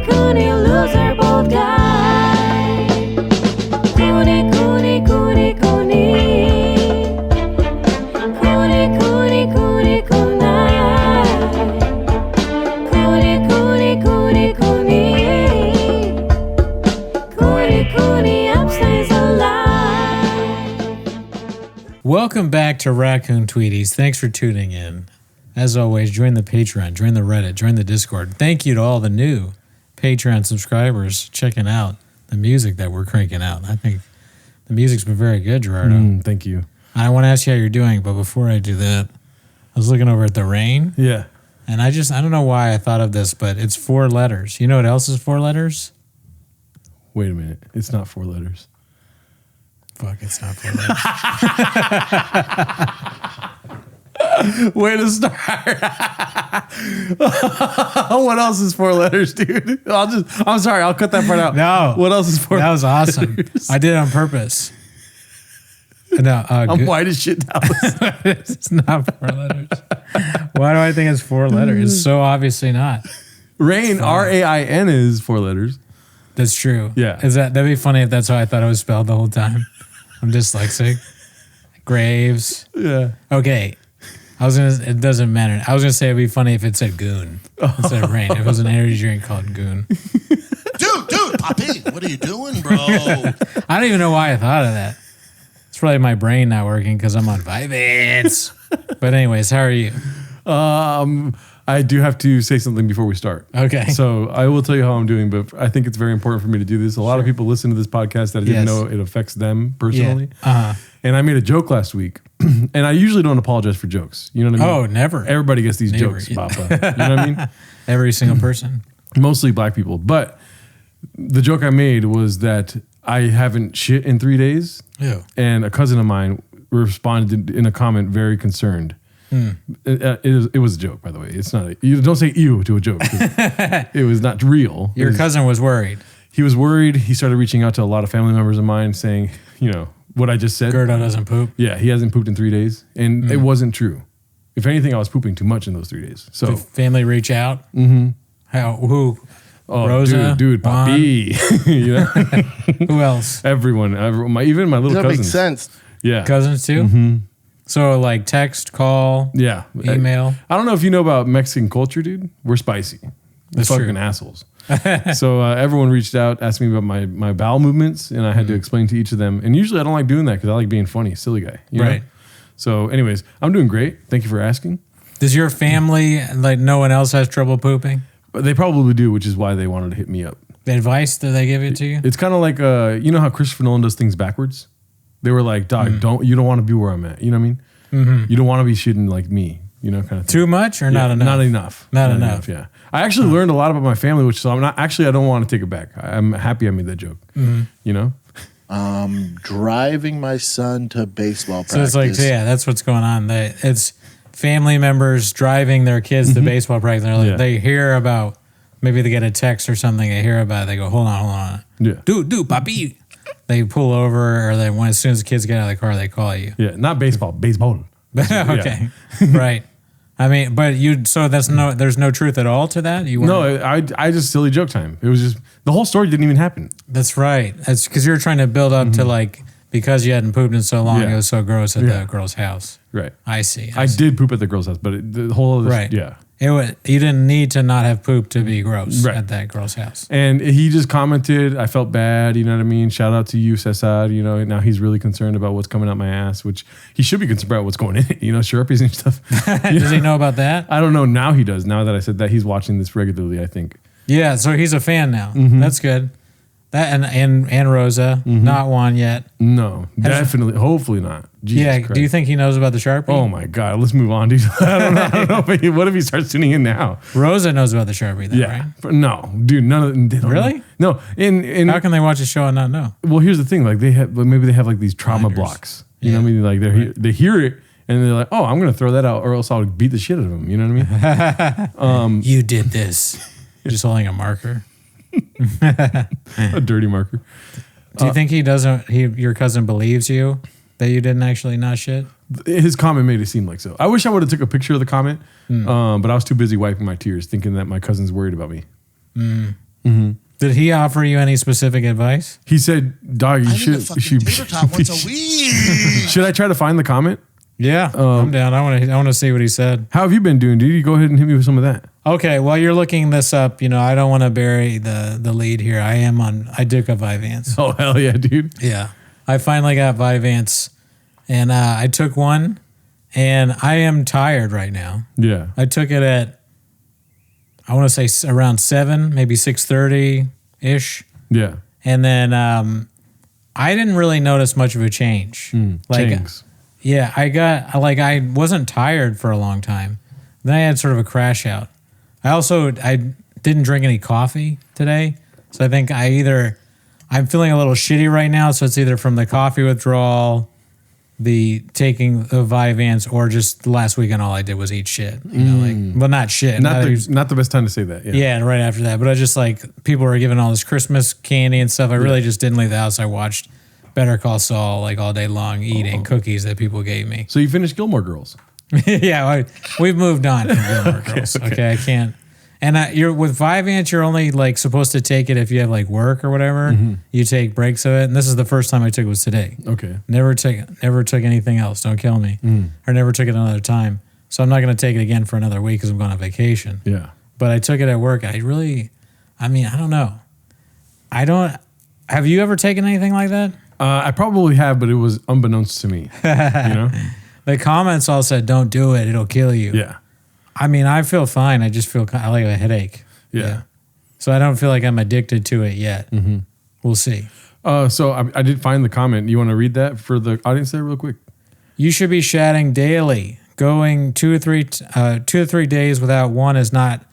Cooney, loser, bold guy. Cooney, Cooney, Cooney, Cooney. Cooney, Cooney, Cooney, Cooney. Cooney, Cooney, Cooney, Cooney. Cooney, Cooney, upstays alive. Welcome back to Raccoon Tweeties. Thanks for tuning in. As always, join the Patreon, join the Reddit, join the Discord. Thank you to all the new Patreon subscribers checking out the music that we're cranking out. I think the music's been very good, Gerardo. Thank you. I want to ask you how you're doing, but before I do that, I was looking over at the rain, Yeah. and I don't know why I thought of this, but it's 4 letters. You know what else is 4 letters? Wait a minute. It's not 4 letters. Fuck, it's not 4 letters. Way to start. What else is 4 letters, dude? I'm sorry. I'll cut that part out. No. What else is 4 letters? That was awesome. I did it on purpose. No, I'm white as shit now. it's not 4 letters. Why do I think it's 4 letters? It's so obviously not. Rain, R-A-I-N is 4 letters. That's true. Yeah. That'd be funny if that's how I thought it was spelled the whole time. I'm dyslexic. Graves. Yeah. Okay. It doesn't matter. I was gonna say it'd be funny if it said goon instead of rain. If it was an energy drink called goon. Dude, Poppy, what are you doing, bro? I don't even know why I thought of that. It's probably my brain not working because I'm on Vyvanse. But anyways, how are you? I do have to say something before we start. Okay. So I will tell you how I'm doing, but I think it's very important for me to do this. A lot of people listen to this podcast that I didn't know it affects them personally. Yeah. And I made a joke last week, and I usually don't apologize for jokes. You know what I mean? Oh, never. Everybody gets these jokes, Papa. You know what I mean? Every single person. Mostly black people. But the joke I made was that I haven't shit in 3 days. Ew. And a cousin of mine responded in a comment very concerned. It was a joke, by the way. It's not. You don't say "ew" to a joke. It was not real. Your cousin was worried. He was worried. He started reaching out to a lot of family members of mine, saying, you know, what I just said. Gerda doesn't poop. Yeah, he hasn't pooped in 3 days, and it wasn't true. If anything, I was pooping too much in those 3 days. So Did family reach out? Mm-hmm. How? Who? oh, Rosa, dude, Juan? Papi, you know, Who else? everyone, even my little That cousins. makes sense. Yeah, Cousins too. Mm-hmm. So like text, call, yeah, email. I don't know if you know about Mexican culture, dude. We're spicy. We're That's fucking true. assholes. So everyone reached out, asked me about my bowel movements, and I had to explain to each of them. And usually I don't like doing that because I like being funny, silly guy. You know? Right. So anyways, I'm doing great. Thank you for asking. Does your family, like no one else has trouble pooping? But they probably do, which is why they wanted to hit me up. The advice that they give it to you? It's kind of like, you know how Christopher Nolan does things backwards? They were like, dog, you don't want to be where I'm at. You know what I mean? Mm-hmm. You don't want to be shitting like me, you know, kind of thing. Too much or not enough? Not enough. Not enough. Yeah. I actually learned a lot about my family, which so I don't want to take it back. I'm happy I made that joke, you know? Driving my son to baseball So practice. it's like, yeah, that's what's going on. It's family members driving their kids to baseball practice. They're like, They hear about, maybe they get a text or something. They hear about it. They go, hold on. Yeah. Dude, papi. They pull over, or as soon as the kids get out of the car, they call you. Yeah. Not baseball. Okay. Right. I mean, but there's no truth at all to that? No, I just silly joke time. It was just, the whole story didn't even happen. That's right. That's because you're trying to build up to like, because you hadn't pooped in so long, it was so gross at the girl's house. Right. I see. I did poop at the girl's house, but the whole other, Right. yeah. You didn't need to not have pooped to be gross at that girl's house. And he just commented, I felt bad, you know what I mean? Shout out to you, Cesar, you know, now he's really concerned about what's coming out my ass, which he should be concerned about what's going in it, you know, Sharpies and stuff. Does he know about that? I don't know. Now he does. Now that I said that, he's watching this regularly, I think. Yeah, so he's a fan now. That's good. That and Rosa, not Juan yet. No, definitely. Hopefully not. Jesus Christ. Do you think he knows about the Sharpie? Oh my God. Let's move on, dude. I don't know. But what if he starts tuning in now? Rosa knows about the Sharpie, though, right? No, dude. None of them. They don't Really? know. No. How can they watch a show and not know? Well, here's the thing. Like maybe they have like these trauma Blinders. blocks. You know what I mean? Like they hear it and they're like, oh, I'm gonna throw that out, or else I'll beat the shit out of him. You know what I mean? You did this. Just holding a marker. A dirty marker. Do you think your cousin believes you that you didn't actually not shit? His comment made it seem like so. I wish I would have took a picture of the comment, but I was too busy wiping my tears, thinking that my cousin's worried about me. Did he offer you any specific advice? He said, "Dog, you I need a should. fucking tater tot once a week. Should I try to find the comment? Yeah, I'm down. I want to see what he said. How have you been doing, dude? You go ahead and hit me with some of that. Okay, while you're looking this up, I don't want to bury the lead here. I took a Vyvanse. Oh hell yeah, dude! Yeah, I finally got Vyvanse, and I took one, and I am tired right now. Yeah, I took it at, I want to say around 7, maybe 6:30 ish, yeah. and then I didn't really notice much of a change. Changs. Yeah, I wasn't tired for a long time. Then I had sort of a crash out. I didn't drink any coffee today, so I think I'm feeling a little shitty right now. So it's either from the coffee withdrawal, the taking of Vyvanse, or just the last weekend all I did was eat shit. Well, not shit. Not the best time to say that. Yeah. Yeah, and right after that. But I just people were giving all this Christmas candy and stuff. I really just didn't leave the house. I watched Better Call Saul all day long, eating cookies that people gave me. So you finished Gilmore Girls. Yeah, we've moved on from Gilmore Girls. Okay, I can't. And you're with Vyvanse, you're only supposed to take it if you have work or whatever. You take breaks of it, and this is the first time I took it was today. Okay. Never took anything else. Don't kill me. Or never took it another time. So I'm not going to take it again for another week because I'm going on vacation. Yeah. But I took it at work. I don't know. Have you ever taken anything like that? I probably have, but it was unbeknownst to me. The comments all said, "Don't do it; it'll kill you." Yeah. I feel fine. I just feel I like a headache. Yeah. So I don't feel like I'm addicted to it yet. We'll see. So I did find the comment. You want to read that for the audience there, real quick? You should be shatting daily. Going 2 to 3 days without one is not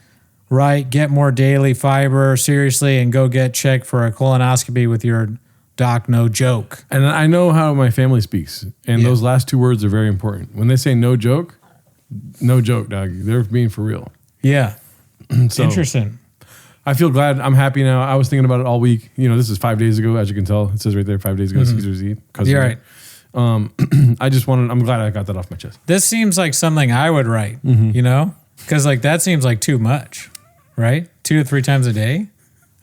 right. Get more daily fiber, seriously, and go get checked for a colonoscopy with your doc. No joke. And I know how my family speaks, and those last 2 words are very important. When they say no joke, dog. They're being for real. Yeah. So, Interesting. I feel glad. I'm happy now. I was thinking about it all week. This is 5 days ago, as you can tell. It says right there, 5 days ago, Caesar's Eve. You're right. I'm glad I got that off my chest. This seems like something I would write, because that seems like too much, right? 2 to 3 times a day.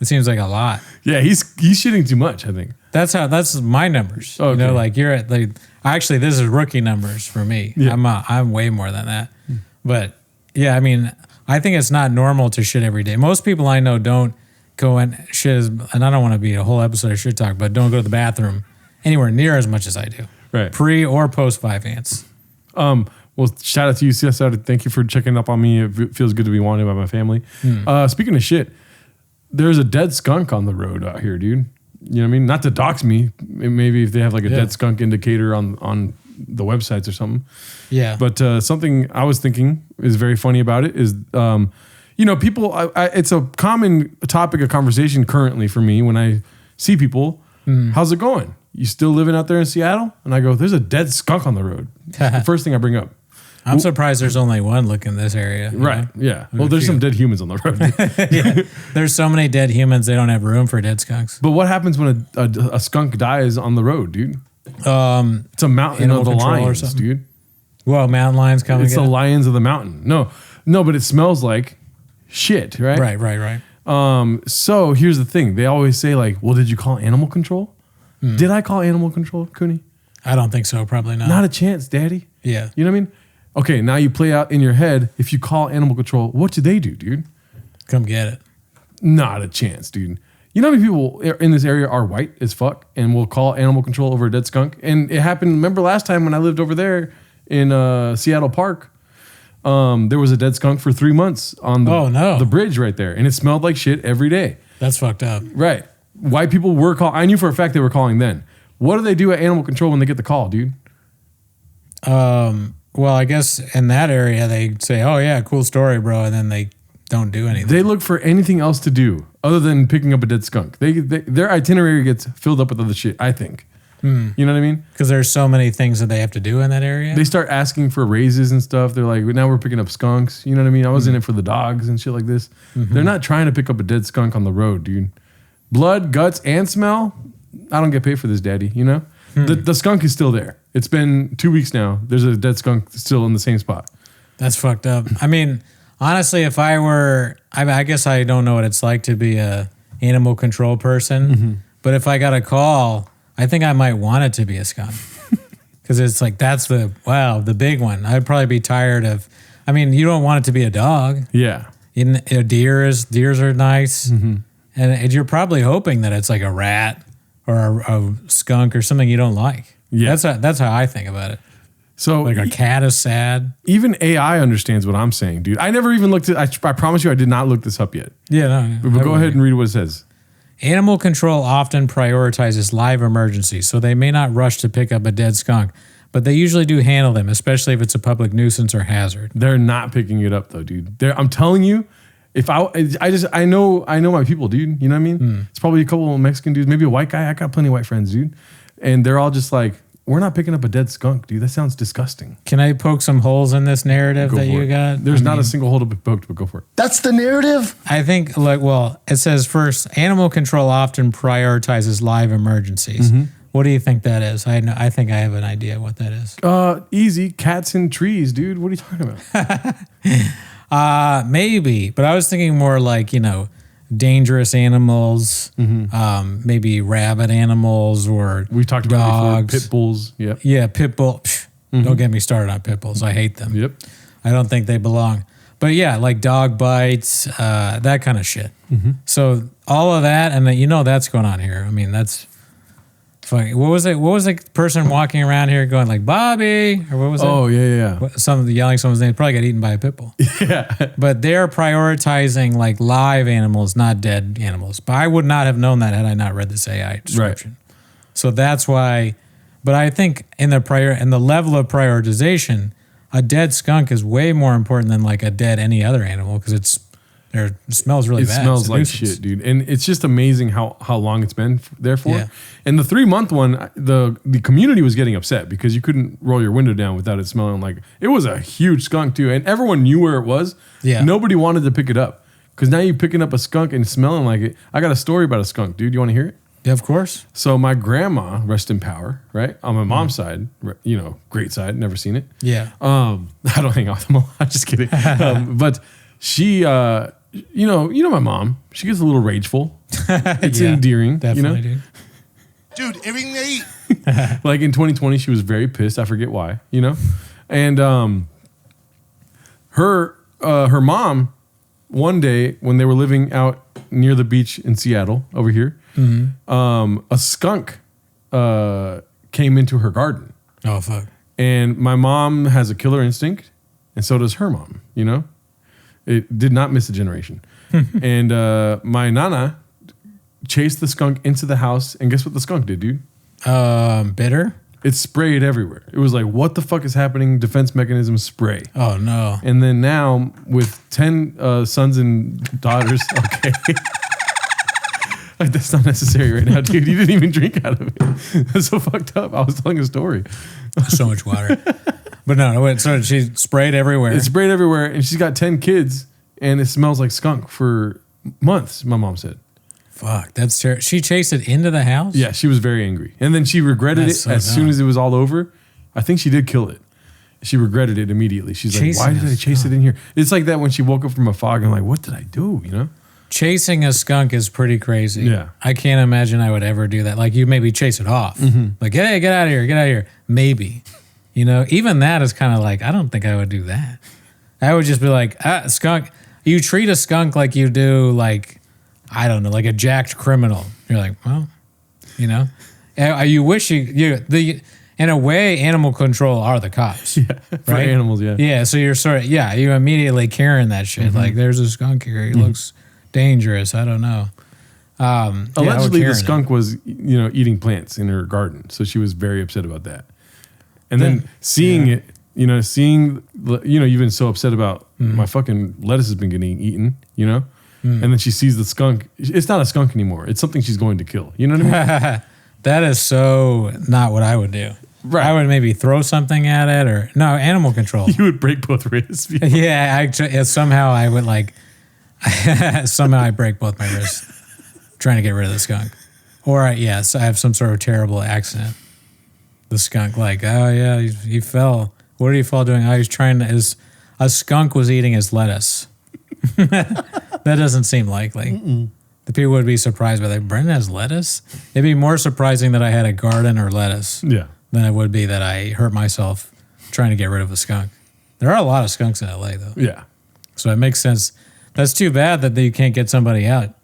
It seems like a lot. Yeah, he's shitting too much, I think. That's my numbers. Okay. You're at actually this is rookie numbers for me. Yeah. I'm way more than that. But yeah, I think it's not normal to shit every day. Most people I know don't go and shit and I don't want to be a whole episode of shit talk, but don't go to the bathroom anywhere near as much as I do. Right. Pre or post Vyvanse. Well, shout out to you, CSR. Thank you for checking up on me. It feels good to be wanted by my family. Speaking of shit, there's a dead skunk on the road out here, dude. You know what I mean? Not to dox me. Maybe if they have a dead skunk indicator on the websites or something. Yeah. But something I was thinking is very funny about it is, people, it's a common topic of conversation currently for me when I see people. How's it going? You still living out there in Seattle? And I go, there's a dead skunk on the road. The first thing I bring up. I'm surprised there's only one looking in this area. Right. Yeah. Well, there's some dead humans on the road. Yeah. There's so many dead humans, they don't have room for dead skunks. But what happens when a skunk dies on the road, dude? It's a mountain animal of the control or lions, something. dude. Well, mountain lions coming. It's the lions of the mountain. No, but it smells like shit, right? Right. So here's the thing. They always say well, did you call animal control? Did I call animal control, Cooney? I don't think so. Probably not. Not a chance, Daddy. Yeah. You know what I mean? Okay, now you play out in your head. If you call animal control, what do they do, dude? Come get it. Not a chance, dude. You know how many people in this area are white as fuck and will call animal control over a dead skunk? And it happened, remember last time when I lived over there in Seattle Park, there was a dead skunk for 3 months on the bridge right there. And it smelled like shit every day. That's fucked up. Right. White people were calling. I knew for a fact they were calling then. What do they do at animal control when they get the call, dude? Well, I guess in that area they say, "Oh yeah, cool story, bro," and then they don't do anything. They look for anything else to do other than picking up a dead skunk. Their itinerary gets filled up with other shit, I think. You know what I mean? Because there's so many things that they have to do in that area. They start asking for raises and stuff. They're like, now we're picking up skunks. You know what I mean? I was in it for the dogs and shit like this. They're not trying to pick up a dead skunk on the road, dude. Blood, guts, and smell. I don't get paid for this, Daddy. You know? The skunk is still there. It's been 2 weeks now. There's a dead skunk still in the same spot. That's fucked up. Honestly, if I were, I guess I don't know what it's like to be a animal control person. But if I got a call, I think I might want it to be a skunk. Because it's like, that's the big one. I'd probably be tired of, I mean, you don't want it to be a dog. Yeah. Deers are nice. And you're probably hoping that it's like a rat or a skunk or something you don't like. Yeah. That's how I think about it. So Like a cat is sad. even AI understands what I'm saying, dude. I never even looked at, I promise you I did not look this up yet. Yeah, no. But go ahead and read what it says. Animal control often prioritizes live emergencies, so they may not rush to pick up a dead skunk, but they usually do handle them, especially if it's a public nuisance or hazard. They're not picking it up though, dude. I'm telling you, if I know my people, dude. You know what I mean? It's probably a couple of Mexican dudes, maybe a white guy. I got plenty of white friends, dude. And they're all just like, we're not picking up a dead skunk, dude. That sounds disgusting. Can I poke some holes in this narrative that you got? There's not a single hole to be poked, but go for it. That's the narrative? I think, it says first, animal control often prioritizes live emergencies. What do you think that is? I think I have an idea what that is. Easy. Cats in trees, dude. What are you talking about? Maybe, but I was thinking more like, dangerous animals, maybe rabbit animals or We've talked about it dogs. before. Pit bulls. Yep. Yeah, pit bull. Don't get me started on pit bulls. I hate them. Yep. I don't think they belong. But yeah, like dog bites, that kind of shit. So all of that, and that's going on here. I mean, that's fucking. What was it? What was the person walking around here going like Bobby or what was it? Oh yeah. Yelling someone's name. Probably got eaten by a pit bull. Yeah. But they're prioritizing like live animals, not dead animals. But I would not have known that had I not read this AI description. Right. So that's why. But I think in the level of prioritization, a dead skunk is way more important than like a dead any other animal because it smells really bad. It smells like shit, dude. And it's just amazing how long it's been there for. Yeah. And the 3-month one, the community was getting upset because you couldn't roll your window down without it smelling like it was a huge skunk too. And everyone knew where it was. Yeah. Nobody wanted to pick it up because now you're picking up a skunk and smelling like it. I got a story about a skunk, dude. You want to hear it? Yeah, of course. So my grandma, rest in power, right? On my mom's side, great side, never seen it. Yeah. I don't hang out with them a lot. Just kidding. But she, you know my mom. She gets a little rageful. It's endearing. Definitely, dude. Dude, everything they eat. Like in 2020, she was very pissed. I forget why. And her mom, one day when they were living out near the beach in Seattle over here, a skunk came into her garden. Oh fuck. And my mom has a killer instinct, and so does her mom. It did not miss a generation. And my nana chased the skunk into the house, and guess what the skunk did, dude? Bitter? It sprayed everywhere. It was like, what the fuck is happening? Defense mechanism spray. Oh no. And then now with 10 sons and daughters, okay. Like that's not necessary right now, dude. You didn't even drink out of it. That's so fucked up. I was telling a story. So much water. But no, wait, so she sprayed everywhere. It sprayed everywhere, and she's got 10 kids, and it smells like skunk for months, my mom said. Fuck, that's terrible. She chased it into the house? Yeah, she was very angry. And then she regretted That's it as soon as it was all over. I think she did kill it. She regretted it immediately. She's Chasing like, why did a I chase it in here? It's like that when she woke up from a fog and like, what did I do? Chasing a skunk is pretty crazy. Yeah. I can't imagine I would ever do that. Like you maybe chase it off. Like, hey, get out of here, get out of here. Maybe. Even that is kind of like, I don't think I would do that. I would just be like, skunk. You treat a skunk like you do like, I don't know, like a jacked criminal. You're like, well, you wish in a way, animal control are the cops. Yeah, for right? animals, yeah. Yeah, so you're you immediately carrying that shit. Like, there's a skunk here. He looks dangerous. I don't know. Allegedly, the skunk was, eating plants in her garden. So she was very upset about that. And then seeing it, you've been so upset about my fucking lettuce has been getting eaten, And then she sees the skunk. It's not a skunk anymore. It's something she's going to kill. You know what I mean? That is so not what I would do. Right. I would maybe throw something at it or no, animal control. You would break both wrists. Yeah, somehow I would somehow I break both my wrists trying to get rid of the skunk. Or I have some sort of terrible accident. The skunk oh yeah, he fell. What did he fall doing? He was a skunk was eating his lettuce. That doesn't seem likely. The people would be surprised by that. Brendan has lettuce? It'd be more surprising that I had a garden or lettuce Yeah. than it would be that I hurt myself trying to get rid of a skunk. There are a lot of skunks in LA, though. Yeah. So it makes sense. That's too bad that you can't get somebody out.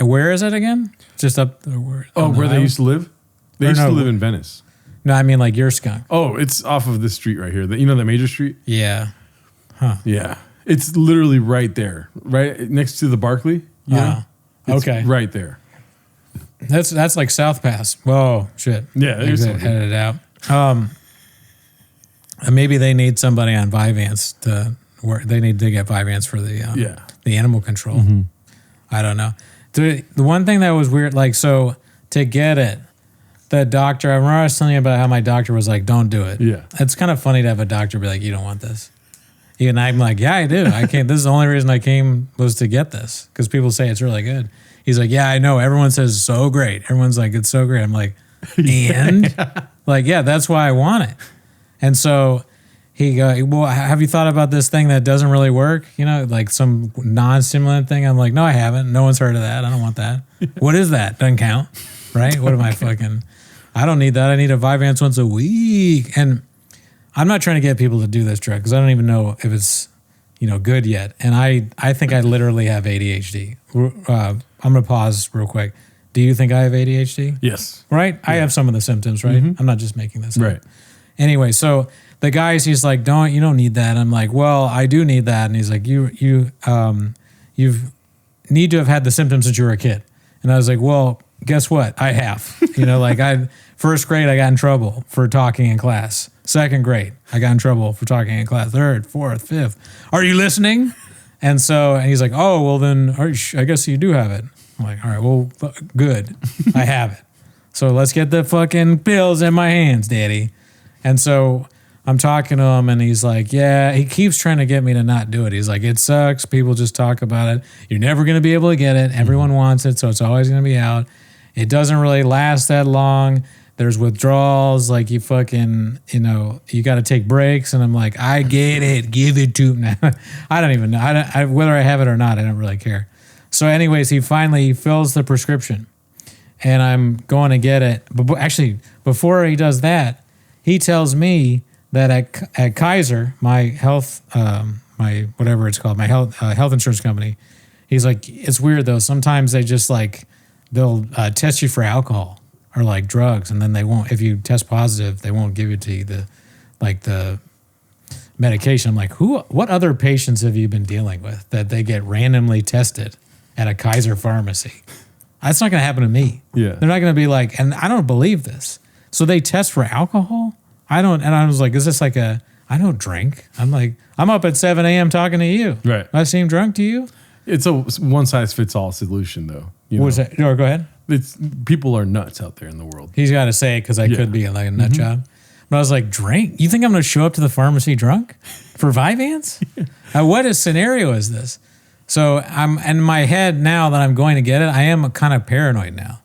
Where is it again? Just up. Where they used to live? They used to live in Venice. No, I mean like your skunk. Oh, it's off of this street right here. You know that major street? Yeah. Yeah. It's literally right there, right next to the Barcley. Yeah. It's Okay. right there. That's like South Pass. Whoa, shit. Yeah, there's Exit, something. headed out. Maybe they need somebody on Vyvanse to work. They need to get Vyvanse for the animal control. I don't know. The one thing that was weird, like, so to get it, the doctor, I remember I was telling you about how my doctor was like, don't do it. Yeah. It's kind of funny to have a doctor be like, you don't want this. And I'm like, yeah, I do. I can't. This is the only reason I came was to get this because people say it's really good. He's like, yeah, I know. Everyone says it's so great. Everyone's like, it's so great. I'm like, and like, yeah, that's why I want it. And so he goes, well, have you thought about this thing that doesn't really work? You know, like some non-stimulant thing. I'm like, no, I haven't. No one's heard of that. I don't want that. What is that? Doesn't count, right? What am I fucking? I don't need that. I need a Vyvanse once a week. And I'm not trying to get people to do this drug because I don't even know if it's, good yet. And I think I literally have ADHD. I'm going to pause real quick. Do you think I have ADHD? Yes. Right? I have some of the symptoms, right? I'm not just making this up. Right. Anyway, so the guys, he's like, you don't need that. I'm like, well, I do need that. And he's like, you've need to have had the symptoms since you were a kid. And I was like, well, guess what? I have. First grade, I got in trouble for talking in class. Second grade, I got in trouble for talking in class. Third, fourth, fifth. Are you listening? And he's like, oh, well then, I guess you do have it. I'm like, all right, well, good. I have it. So let's get the fucking pills in my hands, daddy. And so I'm talking to him and he's like, yeah, he keeps trying to get me to not do it. He's like, it sucks. People just talk about it. You're never going to be able to get it. Everyone wants it. So it's always going to be out. It doesn't really last that long. There's withdrawals. Like you fucking, you got to take breaks. And I'm like, I get it. Give it to me. I don't even know. Whether I have it or not, I don't really care. So anyways, he finally fills the prescription and I'm going to get it. But actually, before he does that, he tells me that at Kaiser, my health, my whatever it's called, my health insurance company, he's like, it's weird though. Sometimes they just they'll test you for alcohol or like drugs, and then they won't. If you test positive, they won't give it to you the medication. I'm like, what other patients have you been dealing with that they get randomly tested at a Kaiser pharmacy? That's not going to happen to me. Yeah, they're not going to be like, and I don't believe this. So they test for alcohol. I don't, and I was like, is this like I don't drink. I'm like, I'm up at 7 a.m. talking to you. Right. I seem drunk to you? It's a one size fits all solution though. What's that? Go ahead. People are nuts out there in the world. He's got to say it because I could be like a nut job. But I was like, drink? You think I'm going to show up to the pharmacy drunk for Vyvanse? What a scenario is this? So I'm in my head now that I'm going to get it. I am kind of paranoid now.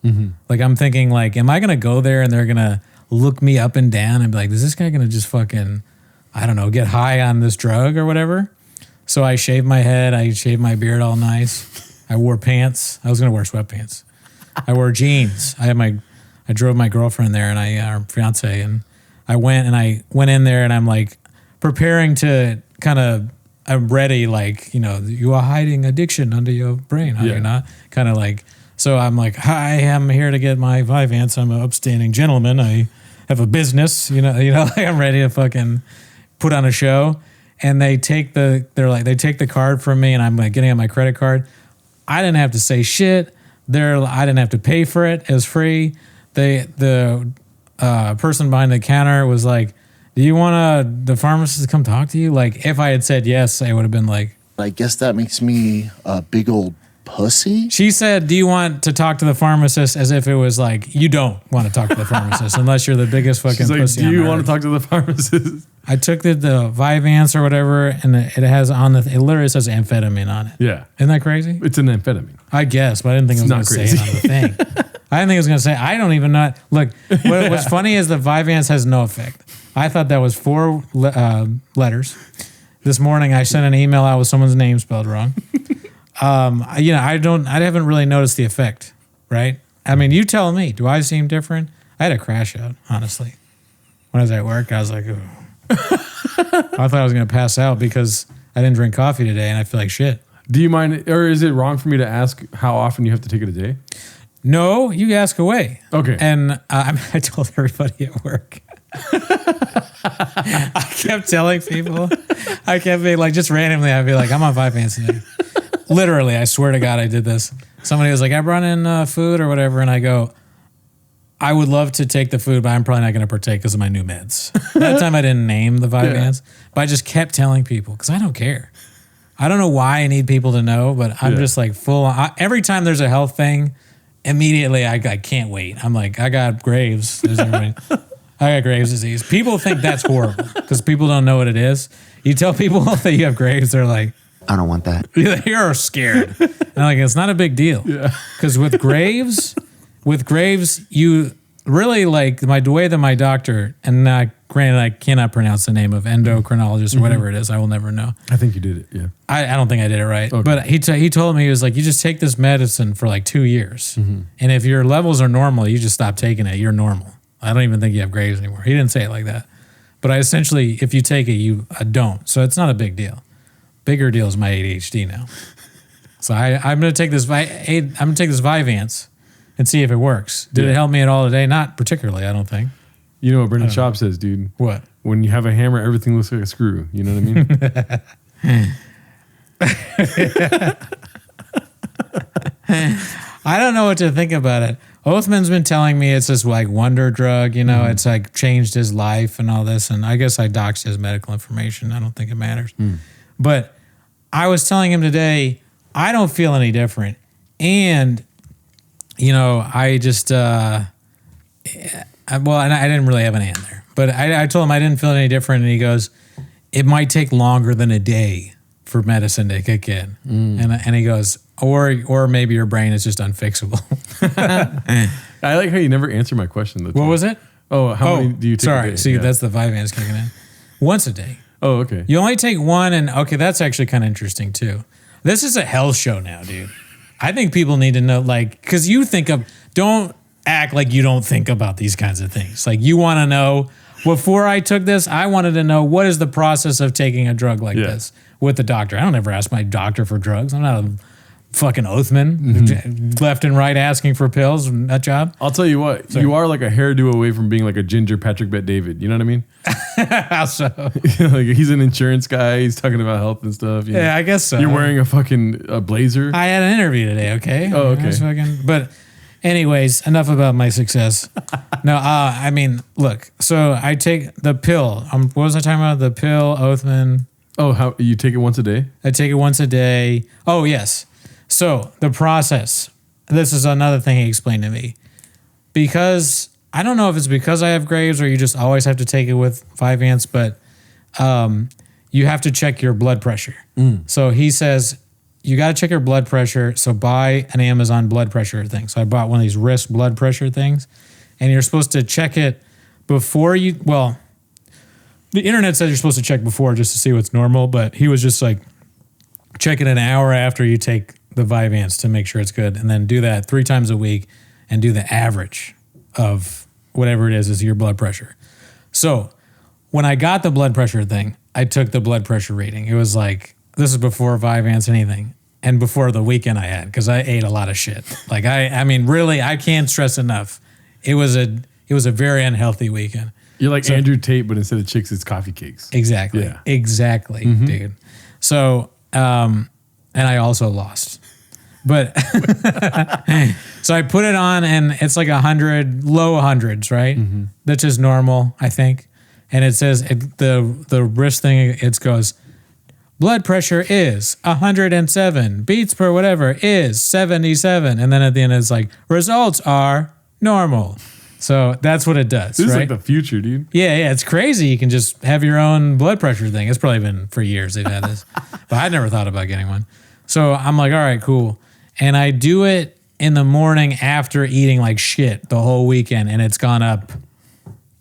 Like I'm thinking like, am I going to go there and they're going to look me up and down and be like, is this guy going to just fucking, I don't know, get high on this drug or whatever? So I shaved my head. I shaved my beard all nice. I wore pants. I was going to wear sweatpants. I wore jeans. I drove my girlfriend there and our fiance, and I went in there and I'm like preparing to I'm ready. Like, you are hiding addiction under your brain. Are you not? Kind of like, so I'm like, hi, I'm here to get my Vyvanse. I'm an upstanding gentleman. I have a business, like I'm ready to fucking put on a show. And they take the card from me and I'm like getting on my credit card. I didn't have to say shit. I didn't have to pay for it. It was free. The person behind the counter was like, do you want the pharmacist to come talk to you? Like if I had said yes, I would have been like, I guess that makes me a big old pussy. She said, do you want to talk to the pharmacist, as if it was like, you don't want to talk to the pharmacist unless you're the biggest fucking She's like, pussy. do you want to talk to the pharmacist? I took the Vyvanse or whatever, and it has it literally says amphetamine on it. Yeah. Isn't that crazy? It's an amphetamine. I guess, but I didn't think it was going to say it on the thing. I didn't think it was going to say, I don't even know. Look, what's funny is the Vyvanse has no effect. I thought that was 4 letters. This morning, I sent an email out with someone's name spelled wrong. I haven't really noticed the effect, right? I mean, you tell me, do I seem different? I had a crash out, honestly. When I was at work, I was like, ooh. I thought I was going to pass out because I didn't drink coffee today and I feel like shit. Do you mind, or is it wrong for me to ask how often you have to take it a day? No, you ask away. Okay. And I told everybody at work. I kept telling people. I kept being like, just randomly, I'd be like, I'm on Vyvanse today. Literally, I swear to God, I did this. Somebody was like, I brought in food or whatever. And I go, I would love to take the food, but I'm probably not going to partake because of my new meds. That time I didn't name the Vyvanse, but I just kept telling people because I don't care. I don't know why I need people to know, but I'm just like full on. Every time there's a health thing, immediately I can't wait. I'm like, I got Graves. I got Graves disease. People think that's horrible because people don't know what it is. You tell people that you have Graves, they're like, I don't want that. You're scared. And I'm like, it's not a big deal. Because with Graves, you really like the way that my doctor, and granted, I cannot pronounce the name of endocrinologist or whatever it is. I will never know. I think you did it. Yeah. I don't think I did it right. Okay. But he told me, he was like, you just take this medicine for like 2 years. And if your levels are normal, you just stop taking it. You're normal. I don't even think you have Graves anymore. He didn't say it like that. But I essentially, if you take it, you don't. So it's not a big deal. Bigger deal is my ADHD now. So I'm going to take this Vyvanse and see if it works. Did it help me at all today? Not particularly, I don't think. You know what Brendan Schaub says, dude? What? When you have a hammer, everything looks like a screw. You know what I mean? I don't know what to think about it. Oathman's been telling me it's this like wonder drug, you know, it's like changed his life and all this. And I guess I doxed his medical information. I don't think it matters. But I was telling him today, I don't feel any different. And, you know, I just, and I didn't really have an and there. But I told him I didn't feel any different. And he goes, it might take longer than a day for medicine to kick in. And he goes, or maybe your brain is just unfixable. I like how you never answer my question. What was it? Oh, how many do you take a day? See, that's the Vyvanse kicking in. Once a day. Oh, okay. You only take one, and okay, that's actually kind of interesting too. This is a health show now, dude. I think people need to know, like, because don't act like you don't think about these kinds of things. Like, you want to know, before I took this, I wanted to know what is the process of taking a drug like this with the doctor. I don't ever ask my doctor for drugs. I'm not a fucking Oathman, left and right asking for pills, nut job. I'll tell you what, you are like a hairdo away from being like a ginger Patrick Bet David. You know what I mean? How so? Like, he's an insurance guy. He's talking about health and stuff. You know? Yeah, I guess so. You're wearing a fucking blazer. I had an interview today, okay? Oh, okay. But anyways, enough about my success. No, I mean, look, so I take the pill. What was I talking about? The pill, Oathman. Oh, how you take it once a day? I take it once a day. Oh, yes. So the process, this is another thing he explained to me. Because, I don't know if it's because I have Graves or you just always have to take it with Vyvanse, but you have to check your blood pressure. So he says, you got to check your blood pressure, so buy an Amazon blood pressure thing. So I bought one of these wrist blood pressure things, and you're supposed to check it before the internet says you're supposed to check before just to see what's normal, but he was just like, check it an hour after you take the Vyvanse to make sure it's good, and then do that 3 times a week and do the average of whatever it is your blood pressure. So when I got the blood pressure thing, I took the blood pressure reading. It was like, this is before Vyvanse anything, and before the weekend I had, because I ate a lot of shit. Like I mean, really, I can't stress enough. It was a very unhealthy weekend. You're like Andrew Tate, but instead of chicks, it's coffee cakes. Exactly. Yeah. Exactly, dude. So, and I also lost. But so I put it on, and it's like 100, low hundreds, right? That's just normal, I think. And it says the wrist thing, it goes, blood pressure is 107, beats per whatever is 77. And then at the end, it's like, results are normal. So that's what it does. This is right? like the future, dude. Yeah, it's crazy. You can just have your own blood pressure thing. It's probably been for years they've had this, but I never thought about getting one. So I'm like, all right, cool. And I do it in the morning after eating like shit the whole weekend, and it's gone up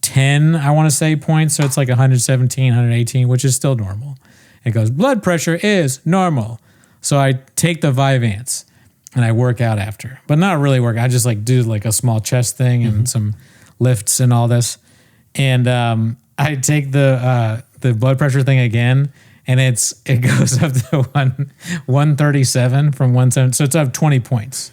10, I want to say, points. So it's like 117, 118, which is still normal. It goes, blood pressure is normal. So I take the Vyvanse and I work out after, but not really work. I just like do like a small chest thing and some lifts and all this. And I take the blood pressure thing again, and it goes up to 137 from 170. So it's up 20 points.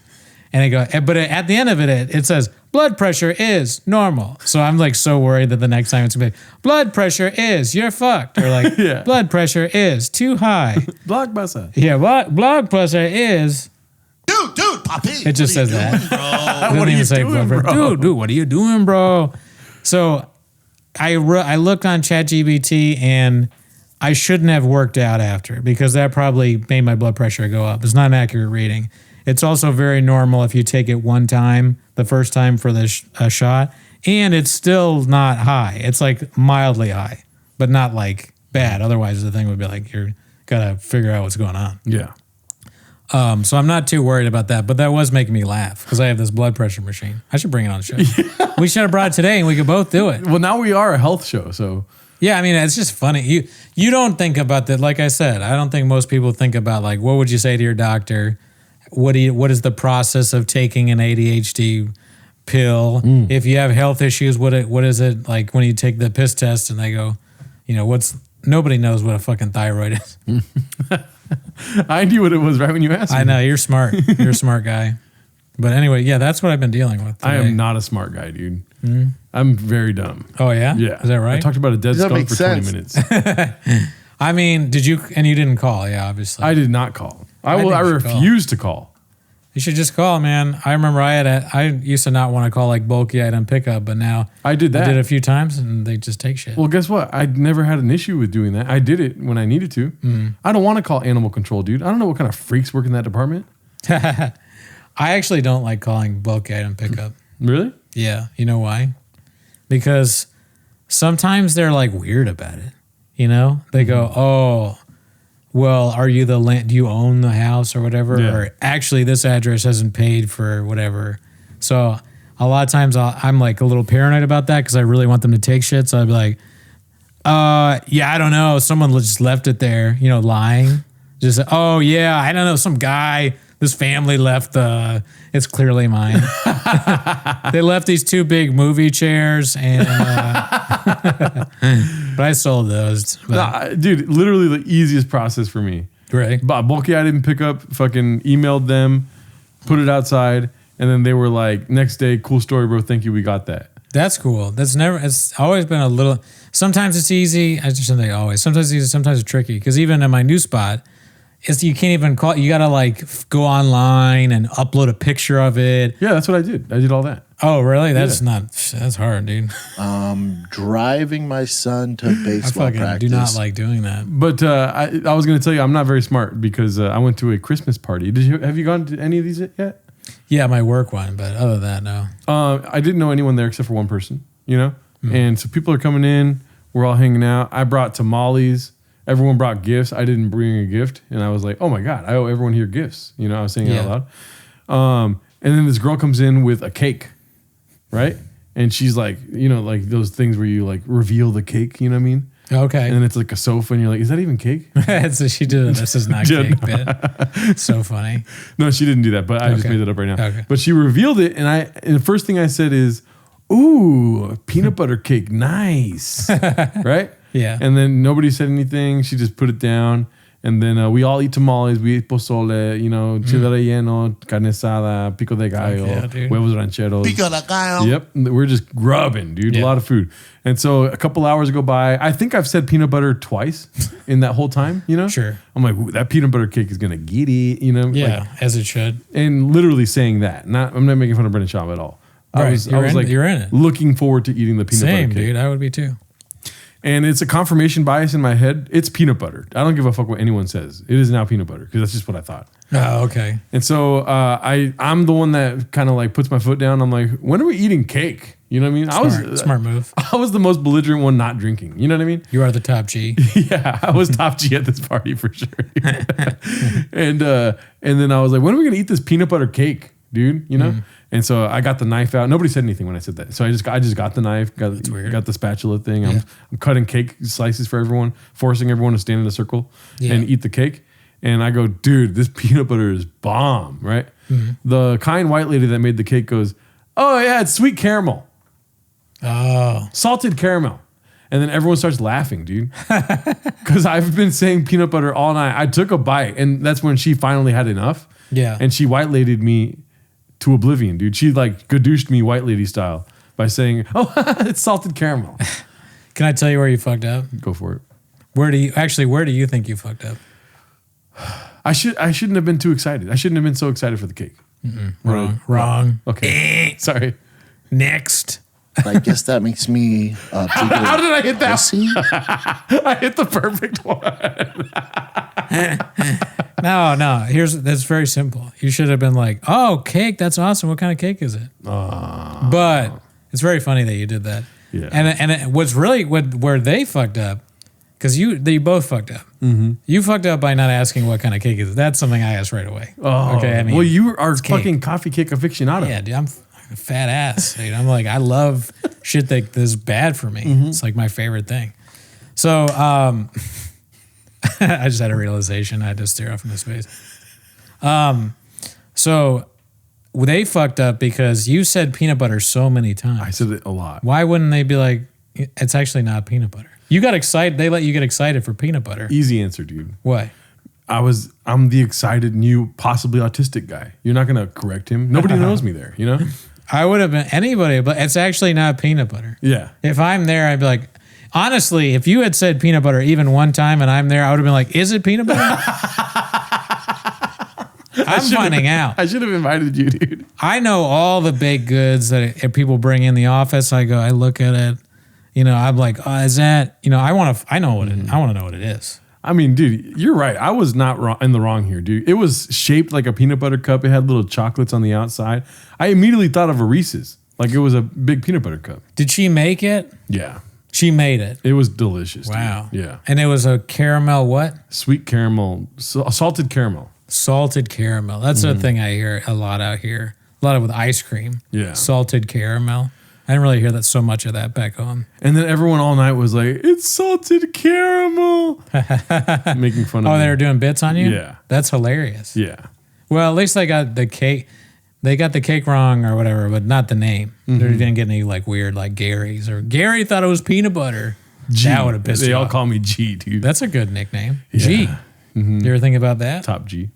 But at the end of it says blood pressure is normal. So I'm like so worried that the next time it's gonna be blood pressure is you're fucked, or like blood pressure is too high. Blockbuster. Yeah, blood pressure is. Dude, Poppy. It just says that. It doesn't even say blood pressure. Dude, what are you doing, bro? So I looked on ChatGPT, and I shouldn't have worked out after, because that probably made my blood pressure go up. It's not an accurate reading. It's also very normal if you take it one time, the first time for the shot, and it's still not high. It's like mildly high, but not like bad. Otherwise, the thing would be like, you're gotta figure out what's going on. Yeah. So I'm not too worried about that, but that was making me laugh because I have this blood pressure machine. I should bring it on the show. Yeah. We should have brought it today, and we could both do it. Well, now we are a health show, so. Yeah, I mean, it's just funny. You don't think about that. Like I said, I don't think most people think about like, what would you say to your doctor? What is the process of taking an ADHD pill? If you have health issues, what is it like when you take the piss test and they go, nobody knows what a fucking thyroid is. I knew what it was right when you asked me. I know, you're smart. You're a smart guy. But anyway, yeah, that's what I've been dealing with today. I am not a smart guy, dude. I'm very dumb. Oh, yeah? Yeah. Is that right? I talked about a dead That skunk makes for 20 sense. minutes. I mean, you didn't call, yeah, obviously. I did not call. I think you should refuse to call. You should just call, man. I remember I used to not want to call like bulky item pickup, but now I did that. I did it a few times and they just take shit. Well, guess what? I never had an issue with doing that. I did it when I needed to. I don't want to call animal control, dude. I don't know what kind of freaks work in that department. I actually don't like calling bulky item pickup. Really? Yeah. You know why? Because sometimes they're like weird about it. They go, oh, well, are you do you own the house or whatever? Yeah. Or actually this address hasn't paid for whatever. So a lot of times I'm like a little paranoid about that because I really want them to take shit. So I'd be like, yeah, I don't know. Someone just left it there, lying. Just, oh yeah, I don't know. Some guy, this family left it's clearly mine. They left these 2 big movie chairs and, but I sold those. Nah, dude, literally the easiest process for me. Right. But bulky I didn't pick up, fucking emailed them, put it outside, and then they were like, next day, cool story, bro. Thank you. We got that. That's cool. It's always been a little, sometimes it's easy. I just shouldn't say always. Sometimes it's easy, sometimes it's tricky. Because even in my new spot, you can't even call. You gotta like go online and upload a picture of it. Yeah, that's what I did. I did all that. Oh, really? That's hard, dude. Driving my son to I baseball fucking practice. do not like doing that. But I was going to tell you, I'm not very smart because I went to a Christmas party. Have you gone to any of these yet? Yeah, my work one, but other than that, no. I didn't know anyone there except for one person, And so people are coming in. We're all hanging out. I brought tamales. Everyone brought gifts. I didn't bring a gift. And I was like, oh my God, I owe everyone here gifts. I was saying it out loud. And then this girl comes in with a cake, right? And she's like, like those things where you like reveal the cake, you know what I mean? Okay. And then it's like a sofa and you're like, is that even cake? So she did it. This is not cake bit. So funny. No, she didn't do that, but I just made it up right now. Okay. But she revealed it, and the first thing I said is, ooh, peanut butter cake, nice. Right? Yeah. And then nobody said anything. She just put it down. And then we all eat tamales. We eat pozole, chile relleno, carne asada, pico de gallo, huevos rancheros. Pico de gallo. Yep. We're just grubbing, dude. Yeah. A lot of food. And so a couple hours go by. I think I've said peanut butter twice in that whole time, Sure. I'm like, ooh, that peanut butter cake is going to get it, Yeah, like, as it should. and literally saying that. I'm not making fun of Brendan Schaub at all. Right. I was You're like, in it. looking forward to eating the peanut Same, butter cake. dude. I would be too. And it's a confirmation bias in my head. It's peanut butter. I don't give a fuck what anyone says. It is now peanut butter because that's just what I thought. Oh, okay. And so I'm the one that kind of like puts my foot down. I'm like, when are we eating cake? You know what I mean? Smart move. I was the most belligerent one not drinking. You know what I mean? You are the top G. Yeah, I was top G at this party for sure. And then I was like, when are we gonna eat this peanut butter cake, dude? And so I got the knife out. Nobody said anything when I said that. So I just got the knife, got the spatula thing. I'm cutting cake slices for everyone, forcing everyone to stand in a circle and eat the cake. And I go, dude, this peanut butter is bomb, right? The kind white lady that made the cake goes, oh yeah, it's sweet caramel. Oh. Salted caramel. And then everyone starts laughing, dude. Because I've been saying peanut butter all night. I took a bite, and that's when she finally had enough. Yeah. And she white ladied me to oblivion, dude. She like gadooshed me white lady style by saying, oh, it's salted caramel. Can I tell you where you fucked up? Go for it. Where do you think you fucked up? I shouldn't have been too excited. I shouldn't have been so excited for the cake. Wrong. Okay. Sorry. Next. I guess that makes me a bigger How did I hit that? pussy. I hit the perfect one. No. That's very simple. You should have been like, "Oh, cake! That's awesome. What kind of cake is it?" But it's very funny that you did that. Yeah. And what's really where they fucked up, because they both fucked up. Mm-hmm. You fucked up by not asking what kind of cake is it. That's something I asked right away. Oh, okay. I mean, well, you are cake. fucking coffee cake aficionado. Yeah, dude. I'm a fat ass. Dude. I'm like, I love shit that is bad for me. It's like my favorite thing. So, I just had a realization. I had to stare off into space. So they fucked up because you said peanut butter so many times. I said it a lot. Why wouldn't they be like, it's actually not peanut butter? You got excited. They let you get excited for peanut butter. Easy answer, dude. Why? I'm the excited new, possibly autistic guy. You're not gonna correct him. Nobody knows me there, you know? I would have been anybody, but it's actually not peanut butter. Yeah. If I'm there, I'd be like, honestly, if you had said peanut butter even one time and I'm there, I would have been like, is it peanut butter? I'm finding out. I should have invited you, dude. I know all the baked goods that people bring in the office. I look at it, I'm like, oh, is that, I know what it is. I want to know what it is. I mean, dude, you're right. I was not wrong, in the wrong here, dude. It was shaped like a peanut butter cup. It had little chocolates on the outside. I immediately thought of a Reese's, like it was a big peanut butter cup. Did she make it? Yeah. She made it. It was delicious. Wow. Dude. Yeah. And it was a caramel what? Sweet caramel, salted caramel. Salted caramel. That's the thing I hear a lot out here. A lot of with ice cream. Yeah. Salted caramel. I didn't really hear that so much of that back home. And then everyone all night was like, it's salted caramel. Making fun of me. Oh, they were doing bits on you? Yeah. That's hilarious. Yeah. Well, at least they got the cake. They got the cake wrong or whatever, but not the name. They didn't get any like weird like Gary's or Gary thought it was peanut butter. G. That would have pissed They you all off. call me G, dude. That's a good nickname. Yeah. G. You ever think about that? Top G.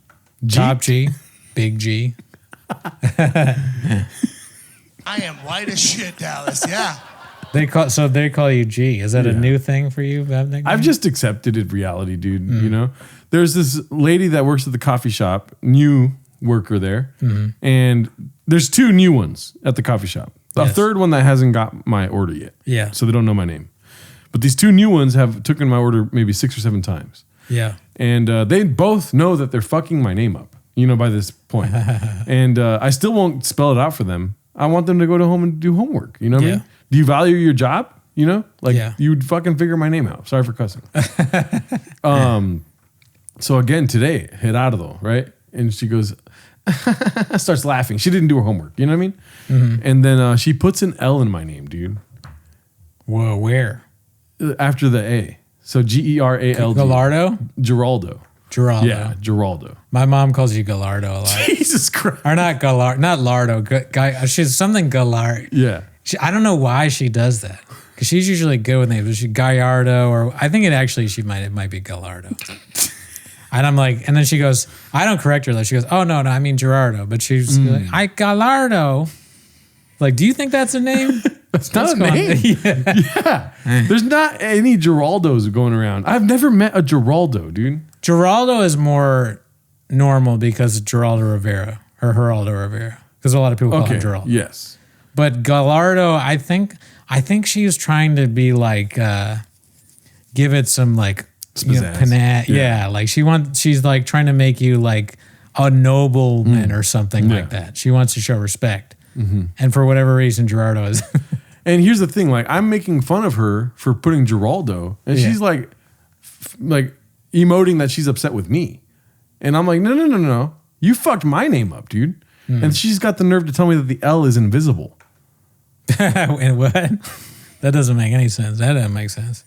Top G. Big G. I am white as shit, Dallas. Yeah. They call you G. Is that a new thing for you? That nickname? I've just accepted it reality, dude. You know, there's this lady that works at the coffee shop, new worker there, and there's two new ones at the coffee shop. The Yes. third one that hasn't got my order yet. Yeah. So they don't know my name. But these two new ones have taken my order maybe 6 or 7 times. Yeah. And they both know that they're fucking my name up, by this point. And I still won't spell it out for them. I want them to go to home and do homework. You know what I mean? Do you value your job? Yeah. You'd fucking figure my name out. Sorry for cussing. So again, today, Gerardo, right? And she goes, starts laughing. She didn't do her homework. You know what I mean? And then she puts an L in my name, dude. Whoa, where? After the A. So Geraldo. Gallardo? Geraldo. Geraldo. Yeah, Geraldo. My mom calls you Gallardo a lot. Jesus Christ. Or not Lardo. Guy. She's something Gallard. Yeah. I don't know why she does that. Because she's usually good with names. She Gallardo, or I think it might be Gallardo. And I'm like, and then she goes, I don't correct her though. She goes, oh no, I mean Gerardo. But she's like, Gallardo. Like, do you think that's a name? That's not What's a going name. Yeah. Yeah. There's not any Geraldos going around. I've never met a Geraldo, dude. Geraldo is more normal because of Geraldo Rivera or Geraldo Rivera. Because a lot of people call him Geraldo. Yes. But Gallardo, I think she was trying to be like, give it some like Pizzazz. Yeah. Like she's like trying to make you like a nobleman or something like that. She wants to show respect. And for whatever reason, Gerardo is. And here's the thing, like I'm making fun of her for putting Geraldo, and she's like emoting that she's upset with me. And I'm like, no. You fucked my name up, dude. And she's got the nerve to tell me that the L is invisible. And what? That doesn't make any sense. That doesn't make sense.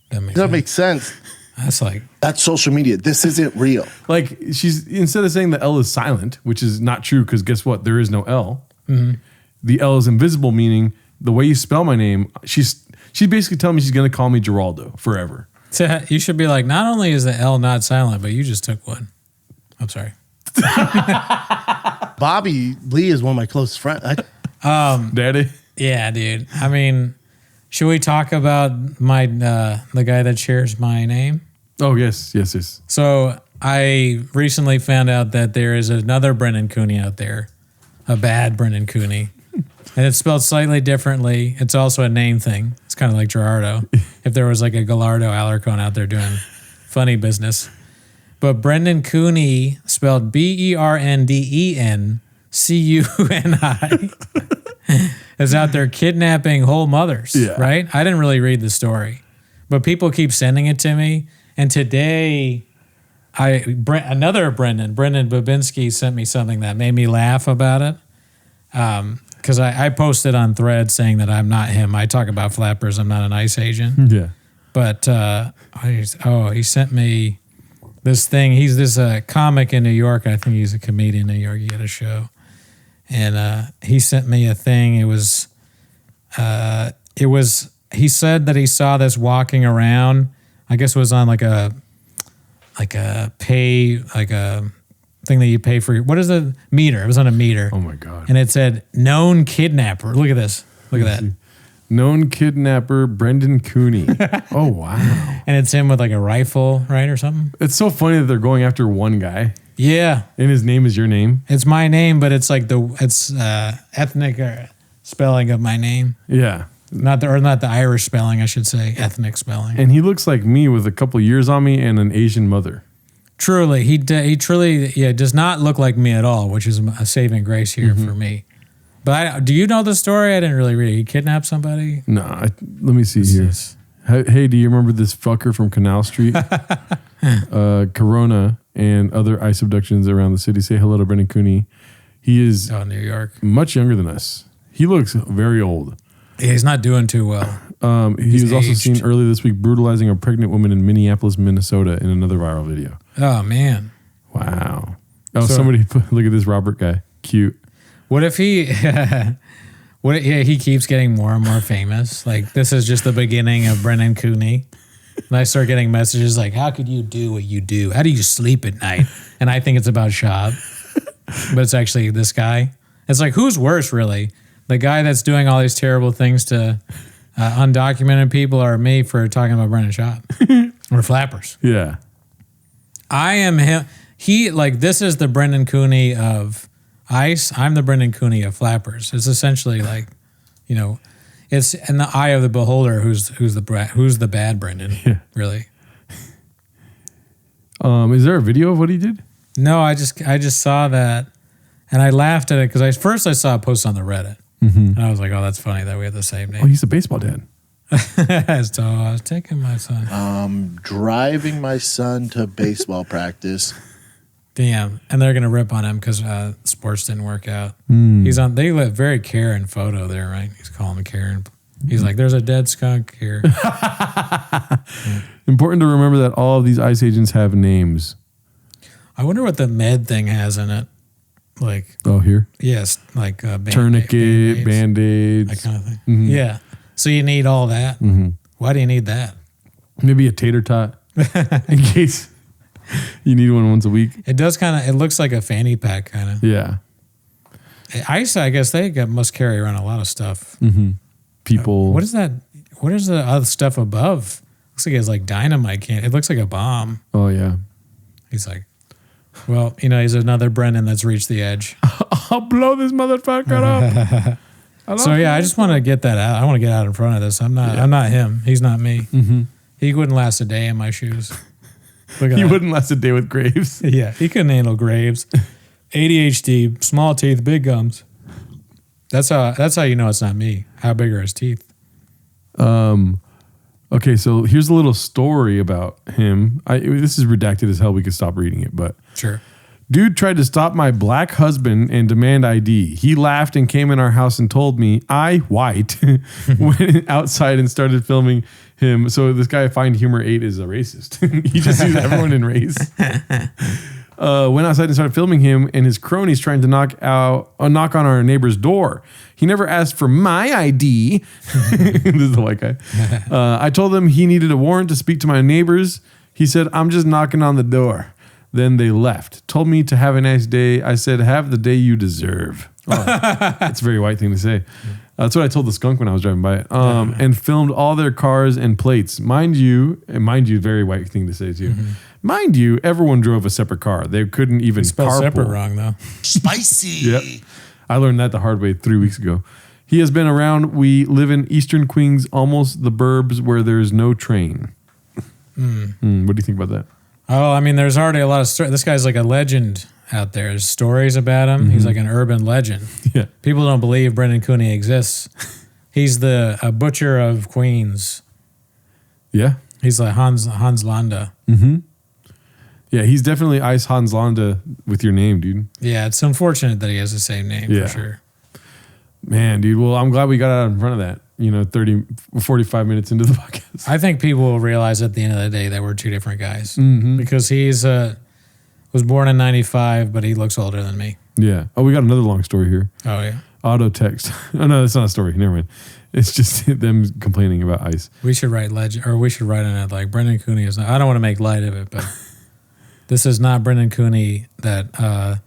That makes sense. That's like, That's social media. This isn't real. Like she's instead of saying the L is silent, which is not true because guess what? There is no L. The L is invisible, meaning the way you spell my name. She's basically telling me she's going to call me Geraldo forever. so you should be like, not only is the L not silent, but you just took one. I'm sorry. Bobby Lee is one of my closest friends. Daddy. Yeah, dude. I mean, should we talk about my the guy that shares my name? Oh yes. So I recently found out that there is another Brendan Cooney out there, a bad Brendan Cooney, and it's spelled slightly differently. It's also a name thing. It's kind of like Gerardo. If there was like a Gallardo Alarcon out there doing funny business, but Brendan Cooney spelled BERNDENCUNI is out there kidnapping whole mothers. Yeah. Right? I didn't really read the story, but people keep sending it to me. And today, another Brendan Babinski sent me something that made me laugh about it. Because I posted on Thread saying that I'm not him. I talk about flappers. I'm not an ICE agent. Yeah. But he sent me this thing. He's this comic in New York. I think he's a comedian in New York. He had a show, and he sent me a thing. It was. He said that he saw this walking around. I guess it was on like a thing that you pay for. What is the meter? It was on a meter. Oh my God. And it said known kidnapper. Look at this. Look at that. Known kidnapper Brendan Cooney. Oh wow. And it's him with like a rifle, right, or something. It's so funny that they're going after one guy Yeah, and his name is your name. it's my name, but it's like it's ethnic spelling of my name, Yeah. not the Irish spelling, I should say, ethnic spelling. And he looks like me with a couple years on me and an Asian mother. Truly, he truly does not look like me at all, which is a saving grace here for me. But do you know the story? I didn't really read it. He kidnapped somebody. No, let me see here. Hey, do you remember this fucker from Canal Street? Corona and other ICE abductions around the city. Say hello to Brendan Cooney. He is New York. much younger than us. He looks very old. Yeah, he's not doing too well. He was also aged. seen earlier this week brutalizing a pregnant woman in Minneapolis, Minnesota in another viral video. Oh man. Wow. Oh, So- somebody look at this Robert guy. Cute. What if he? He keeps getting more and more famous. Like this is just the beginning of Brendan Cooney. And I start getting messages like, "How could you do what you do? How do you sleep at night?" And I think it's about Shab, but it's actually this guy. It's like, who's worse, really? The guy that's doing all these terrible things to undocumented people, or me for talking about Brendan Schaub or flappers? Yeah. I am him. This is the Brendan Cooney of ICE. I'm the Brendan Cooney of flappers. It's essentially like, it's in the eye of the beholder who's the bad Brendan, Yeah. really. Is there a video of what he did? No, I just saw that and I laughed at it because first I saw a post on the Reddit and I was like, oh, that's funny that we have the same Oh, name. he's a baseball dad. So I was taking my son. Driving my son to baseball practice. Damn. And they're going to rip on him because sports didn't work out. They live very Karen photo there, right? He's calling him Karen. He's like, there's a dead skunk here. Important to remember that all of these ICE agents have names. I wonder what the med thing has in it. Like, Oh, here. yes, like Tourniquet, Band-Aids. that kind of thing. Yeah. So you need all that. Why do you need that? Maybe a tater tot in case you need one once a week. It does it looks like a fanny pack kind of. Yeah. ICE, I guess must carry around a lot of stuff. People. What is that? What is the other stuff above? Looks like it's like dynamite can. It looks like a bomb. Oh, yeah. He's like, well, he's another Brendan that's reached the edge. I'll blow this motherfucker up. So yeah, I just want to get that out. I want to get out in front of this. I'm not him. He's not me. He wouldn't last a day in my shoes. Look at He that. wouldn't last a day with Graves. Yeah, he couldn't handle Graves. ADHD, small teeth, big gums. That's how you know it's not me. How big are his teeth? Okay, so here's a little story about him. This is redacted as hell. We could stop reading it, but Sure. Dude tried to stop my black husband and demand ID. He laughed and came in our house and told me I, white, went outside and started filming him. So this guy, Find Humor 8, is a racist. He just sees everyone in race. Went outside and started filming him and his cronies trying to knock on our neighbor's door. He never asked for my ID. This is the white guy. I told him he needed a warrant to speak to my neighbors. He said, I'm just knocking on the door. Then they left. Told me to have a nice day. I said, have the day you deserve. Oh, that's a very white thing to say. That's what I told the skunk when I was driving by it. And filmed all their cars and plates. Mind you, very white thing to say too. Mind you, everyone drove a separate car. They couldn't even Spelled carpool. separate wrong though. Spicy. Yep. I learned that the hard way 3 weeks ago. He has been around. We live in Eastern Queens, almost the burbs where there's no train. What do you think about that? Oh, I mean, there's already a lot of stories. This guy's like a legend out there. There's stories about him. He's like an urban legend. Yeah. People don't believe Brendan Cooney exists. He's a butcher of Queens. Yeah. He's like Hans Landa. Yeah, he's definitely Ice Hans Landa with your name, dude. Yeah, it's unfortunate that he has the same name Yeah. for sure. Man, dude. Well, I'm glad we got out in front of that. 45 minutes into the podcast. I think people will realize at the end of the day that we're two different guys because he's was born in 95, but he looks older than me. Yeah. Oh, we got another long story here. Oh yeah. Auto text. Oh no, that's not a story. Never mind. It's just them complaining about ice. We should write legend, or we should write in it like Brendan Cooney is not. I don't want to make light of it, but this is not Brendan Cooney that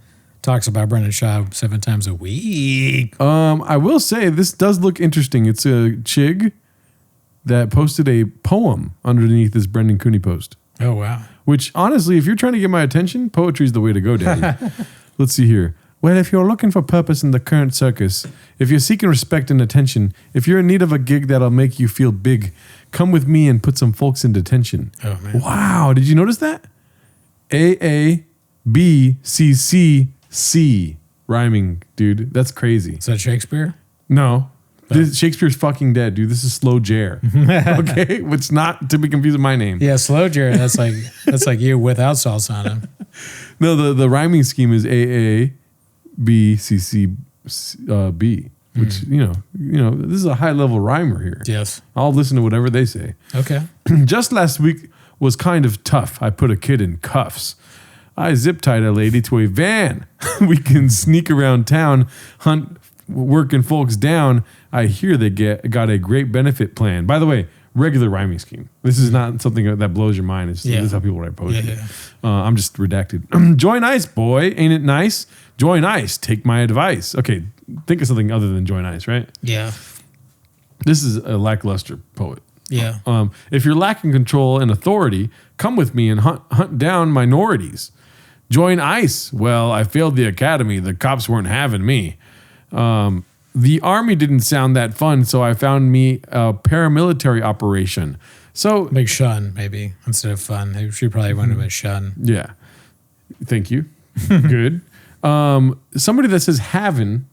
talks about Brendan Shaw 7 times a week. I will say this does look interesting. It's a chig that posted a poem underneath this Brendan Cooney post. Oh wow. Which honestly, if you're trying to get my attention, poetry is the way to go, Daddy. Let's see here. Well, if you're looking for purpose in the current circus, if you're seeking respect and attention, if you're in need of a gig that'll make you feel big, come with me and put some folks in detention. Oh man. Wow, did you notice that? AABCCC rhyming, dude. That's crazy. Is that Shakespeare? No. Shakespeare's fucking dead, dude. This is Slow Jer. Okay? Which not to be confused with my name. Yeah, slow Jared. That's like you without salsa on him. No, the rhyming scheme is AABCCB, which, this is a high level rhymer here. Yes. I'll listen to whatever they say. Okay. Just last week was kind of tough. I put a kid in cuffs. I zip tied a lady to a van. We can sneak around town, hunt working folks down. I hear they got a great benefit plan. By the way, regular rhyming scheme. This is not something that blows your mind. This is how people write poetry. Yeah. I'm just redacted. Join ice, boy. Ain't it nice? Join ice. Take my advice. Okay, think of something other than join ice, right? Yeah. This is a lackluster poet. Yeah. If you're lacking control and authority, come with me and hunt down minorities. Join ICE. Well, I failed the academy. The cops weren't having me. The army didn't sound that fun, so I found me a paramilitary operation. So Big shun, maybe, instead of fun. She probably went with shun. yeah, thank you. Good. Somebody that says having.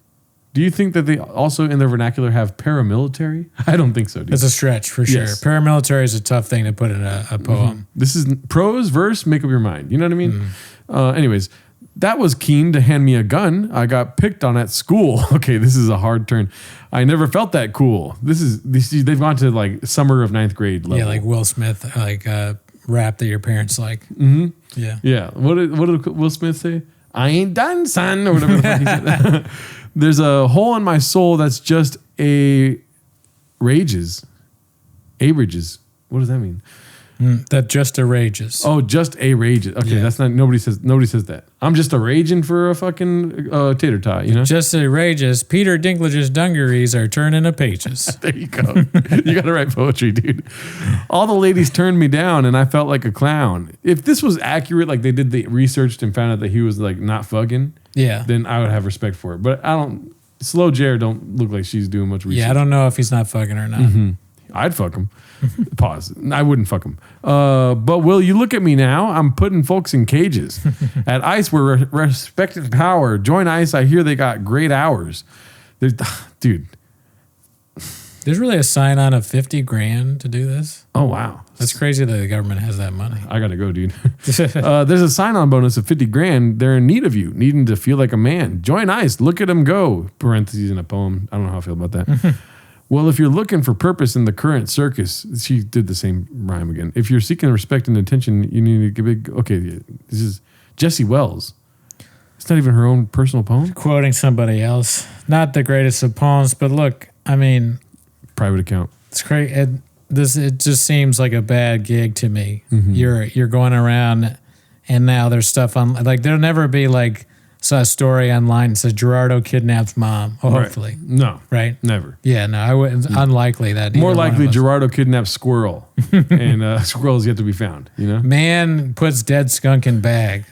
Do you think that they also in their vernacular have paramilitary? I don't think so, dude. It's a stretch for sure. Yes. Paramilitary is a tough thing to put in a poem. This is prose, verse, make up your mind. You know what I mean? Anyways, that was keen to hand me a gun. I got picked on at school. Okay, this is a hard turn. I never felt that cool. They've gone to like summer of 9th grade level. Yeah, like Will Smith, like rap that your parents like. Mm-hmm. Yeah. Yeah. What did Will Smith say? I ain't done, son, or whatever the fuck he said. There's a hole in my soul that's just rages. What does that mean? That just rages. Oh, just rages. Okay, Yeah. that's not nobody says that. I'm just a raging for a fucking tater tot, you know? Just rages. Peter Dinklage's dungarees are turning to pages. There you go. You got to write poetry, dude. All the ladies turned me down and I felt like a clown. If this was accurate, like they did the research and found out that he was like not fucking, Yeah. then I would have respect for it. But Slow Jer don't look like she's doing much research. Yeah, I don't know if he's not fucking or not. I'd fuck him. Pause. I wouldn't fuck him. But will you look at me now? I'm putting folks in cages. At ICE, we're respected power. Join ICE. I hear they got great hours. Dude. There's really a sign on of 50 grand to do this. Oh, wow. That's crazy that the government has that money. I got to go, dude. There's a sign-on bonus of 50 grand. They're in need of you, needing to feel like a man. Join ICE. Look at them go. Parentheses in a poem. I don't know how I feel about that. Well, if you're looking for purpose in the current circus, she did the same rhyme again. If you're seeking respect and attention, you need to give it. Okay, this is Jessie Wells. It's not even her own personal poem. Quoting somebody else. Not the greatest of poems, but look, I mean, Private account. it's crazy. It just seems like a bad gig to me. You're going around, and now there's stuff on, like, there'll never be like a story online that says Gerardo kidnaps mom. Oh, hopefully, No. right? Never. Yeah, no, I would. It's unlikely that. More either one likely of us- Gerardo kidnaps squirrel, and squirrel is yet to be found. You know. Man puts dead skunk in bag.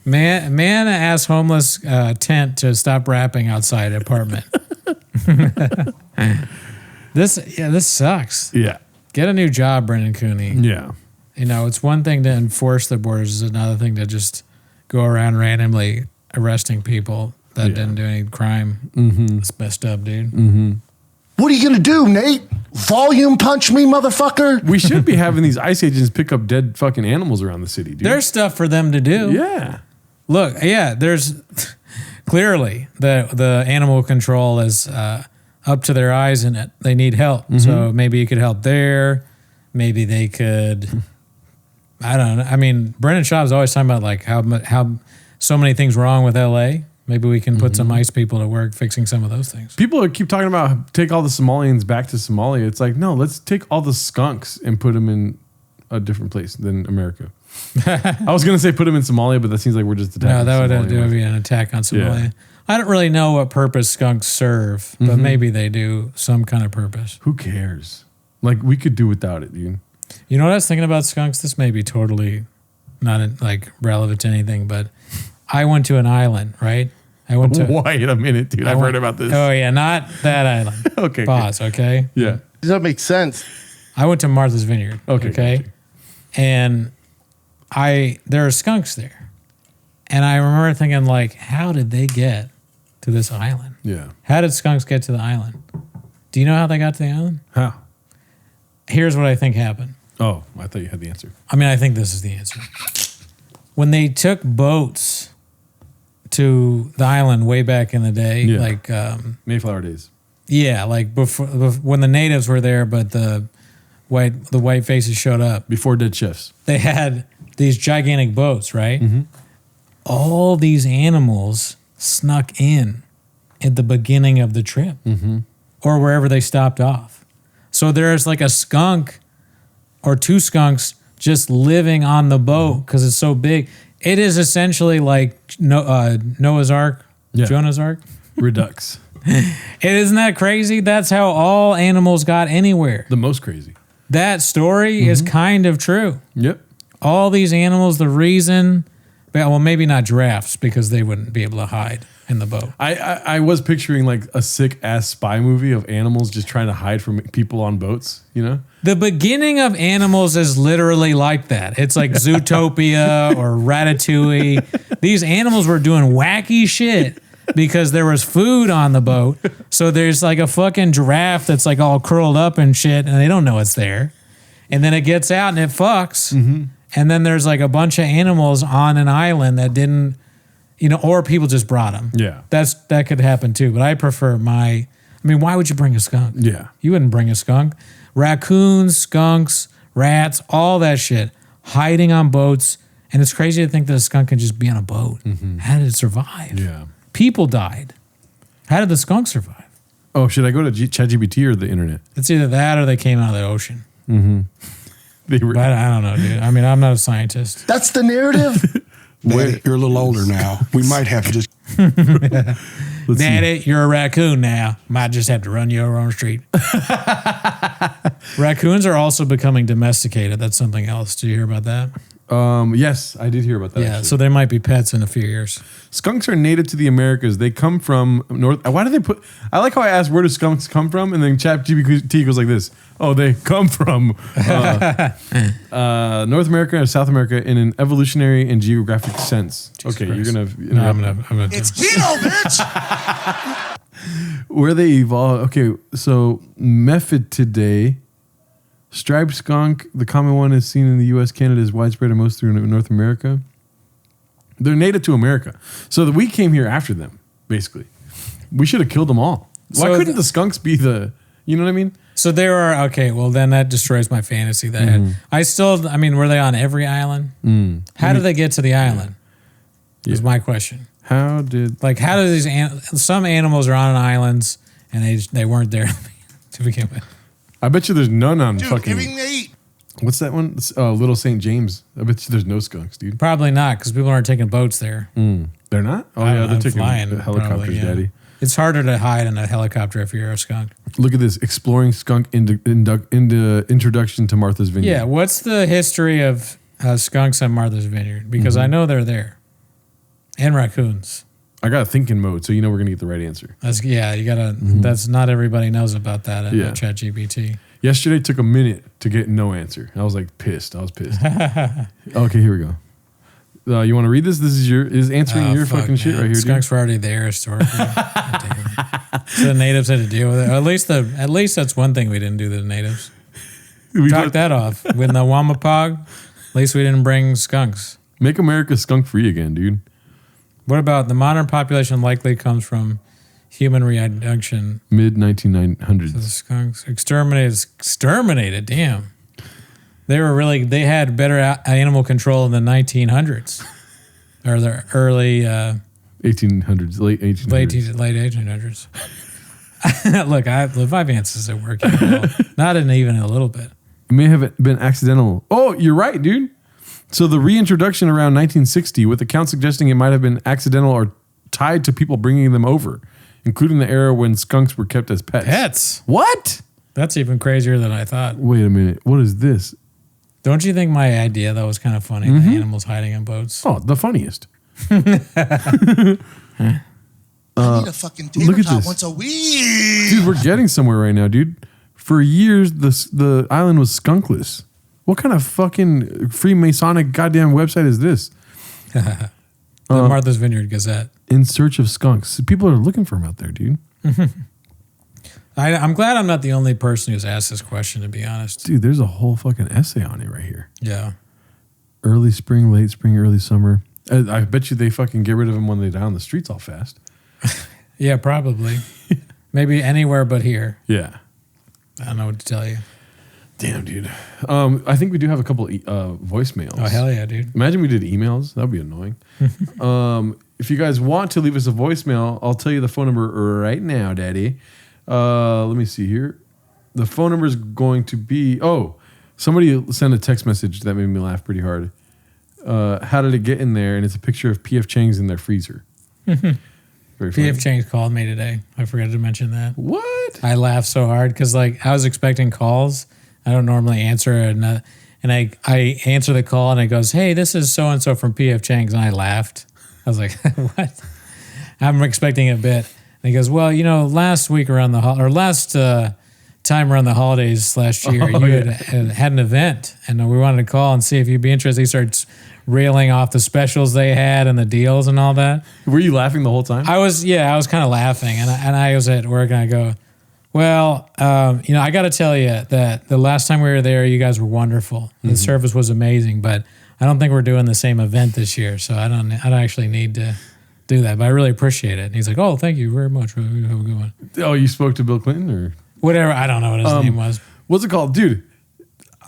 Man asks homeless tent to stop rapping outside apartment. This sucks. Yeah. Get a new job, Brendan Cooney. Yeah. You know, it's one thing to enforce the borders; it's another thing to just go around randomly arresting people that didn't do any crime. It's messed up, dude. What are you gonna do, Nate? Volume punch me, motherfucker? We should be having these ICE agents pick up dead fucking animals around the city, dude. There's stuff for them to do. yeah. Look, yeah, there's clearly the animal control is up to their eyes in it. They need help. So maybe you could help there. Maybe they could. I don't know. I mean, Brendan Schaub's always talking about like how so many things wrong with LA. Maybe we can put some ICE people to work fixing some of those things. People keep talking about take all the Somalians back to Somalia. It's like, no, let's take all the skunks and put them in a different place than America. I was going to say put them in Somalia, but that seems like we're just attacking No, that Somalia. would be an attack on Somalia. Yeah. I don't really know what purpose skunks serve, but maybe they do some kind of purpose. Who cares? Like, we could do without it, dude. You know what I was thinking about skunks? This may be totally not like relevant to anything, but I went to an island, right? I went to. Wait a minute, dude. I've heard about this. Oh yeah, not that island. Okay. Pause. Okay. Yeah. Does that make sense? I went to Martha's Vineyard. Okay, Okay. gotcha. And there are skunks there, and I remember thinking like, how did they get to this island? Yeah. How did skunks get to the island? Do you know how they got to the island? How? Here's what I think happened. Oh, I thought you had the answer. I mean, I think this is the answer. When they took boats to the island way back in the day, Yeah. like Mayflower days. yeah, like before when the natives were there, but the white faces showed up. Before dead chefs. They had these gigantic boats, right? All these animals snuck in at the beginning of the trip, or wherever they stopped off. So there's like a skunk or two skunks just living on the boat because it's so big. It is essentially like Noah's Ark, Yeah. Jonah's Ark. Redux. Isn't that crazy? That's how all animals got anywhere. The most crazy. That story is kind of true. Yep. All these animals, the reason, well, maybe not giraffes because they wouldn't be able to hide in the boat. I was picturing like a sick ass spy movie of animals just trying to hide from people on boats, you know? The beginning of Animals is literally like that. It's like Zootopia or Ratatouille. These animals were doing wacky shit because there was food on the boat. So there's like a fucking giraffe that's like all curled up and shit, and they don't know it's there. And then it gets out and it fucks. And then there's like a bunch of animals on an island that didn't, or people just brought them. Yeah. That could happen too. But I prefer why would you bring a skunk? Yeah. You wouldn't bring a skunk. Raccoons, skunks, rats, all that shit, hiding on boats. And it's crazy to think that a skunk can just be on a boat. How did it survive? Yeah. People died. How did the skunk survive? Oh, should I go to ChatGPT or the internet? It's either that or they came out of the ocean. They were, But I don't know, dude. I mean, I'm not a scientist. That's the narrative? Daddy, you're a little older now. We might have to just. let's see. Daddy, you're a raccoon now. Might just have to run you over on the street. Raccoons are also becoming domesticated. That's something else. Did you hear about that? Yes, I did hear about that. Yeah, actually. so there might be pets in a few years. Skunks are native to the Americas. They come from North. Why do they put? I like how I asked where do skunks come from, and then ChatGPT goes like this. Oh, they come from North America or South America in an evolutionary and geographic sense. Okay, Christ. you're gonna. No, I'm gonna. It's keto, bitch. Where they evolve. Okay, so Mephistidae, striped skunk. The common one is seen in the U.S., Canada, is widespread and most through North America. They're native to America, so that we came here after them. Basically, we should have killed them all. Why So couldn't the skunks be the? You know what I mean? So there are okay. Well, then that destroys my fantasy. That I had. I mean, were they on every island? How did they get to the island? Is my question. How did? How do these some animals are on islands and they weren't there to begin with? I bet you there's none on Dude, fucking. everything they eat. What's that one? Little St. James. I bet you there's no skunks, dude. Probably not because people aren't taking boats there. They're not. Oh I yeah, don't they're know, taking flying, helicopters, probably, yeah. daddy. It's harder to hide in a helicopter if you're a skunk. Look at this. Exploring skunk into introduction to Martha's Vineyard. Yeah, what's the history of skunks on Martha's Vineyard? Because I know they're there, and raccoons. I got a thinking mode, so you know we're gonna get the right answer. You gotta. That's not everybody knows about that at Yeah. ChatGPT. Yesterday took a minute to get no answer. I was like pissed. I was pissed. Okay, here we go. You want to read this? This is answering your fuck, fucking shit man. right here, Skunks dude. were already there historically. So the natives had to deal with it. At least that's one thing we didn't do to the natives. We Talk let- that off. With the Wampapog, at least we didn't bring skunks. Make America skunk free again, dude. What about the modern population likely comes from human reduction? Mid The 1900s. skunks exterminated. Damn. They had better animal control in the 1900s or the early 1800s, late 1800s. late 1800s. Look, the Vyvanse is working well. Not even a little bit. It may have been accidental. Oh, you're right, dude. So the reintroduction around 1960, with accounts suggesting it might have been accidental or tied to people bringing them over, including the era when skunks were kept as pets. Pets. What? That's even crazier than I thought. Wait a minute. What is this? Don't you think my idea that was kind of funny? The animals hiding in boats. Oh, the funniest. I need a fucking tater look at tot this. once a week. Dude, we're getting somewhere right now, dude. For years, the island was skunkless. What kind of fucking Freemasonic goddamn website is this? The Martha's Vineyard Gazette. In search of skunks. People are looking for them out there, dude. I'm glad I'm not the only person who's asked this question, to be honest. Dude, there's a whole fucking essay on it right here. Yeah. Early spring, late spring, early summer. I bet you they fucking get rid of them when they die on the streets all fast. Yeah, probably. Maybe anywhere but here. Yeah. I don't know what to tell you. Damn, dude. I think we do have a couple voicemails. Oh, hell yeah, dude. Imagine we did emails. That would be annoying. If you guys want to leave us a voicemail, I'll tell you the phone number right now, Daddy. Let me see here. The phone number is going to be... Oh, somebody sent a text message that made me laugh pretty hard. How did it get in there? And it's a picture of P.F. Chang's in their freezer. Very funny. P.F. Chang's called me today. I forgot to mention that. What? I laughed so hard because I was expecting calls. I don't normally answer and I answer the call and it goes, "Hey, this is so and so from P.F. Chang's," and I laughed. I was like, "What?" I'm expecting a bit. And he goes, "Well, last week around last time around the holidays last year, you had an event, and we wanted to call and see if you'd be interested." He starts railing off the specials they had and the deals and all that. Were you laughing the whole time? I was kind of laughing, and I was at work, and I go, "Well, I got to tell you that the last time we were there, you guys were wonderful. The service was amazing, but I don't think we're doing the same event this year, so I don't actually need to do that. But I really appreciate it." And he's like, "Oh, thank you very much. Have a good one." Oh, you spoke to Bill Clinton or Whatever. I don't know what his name was. what's it called, dude?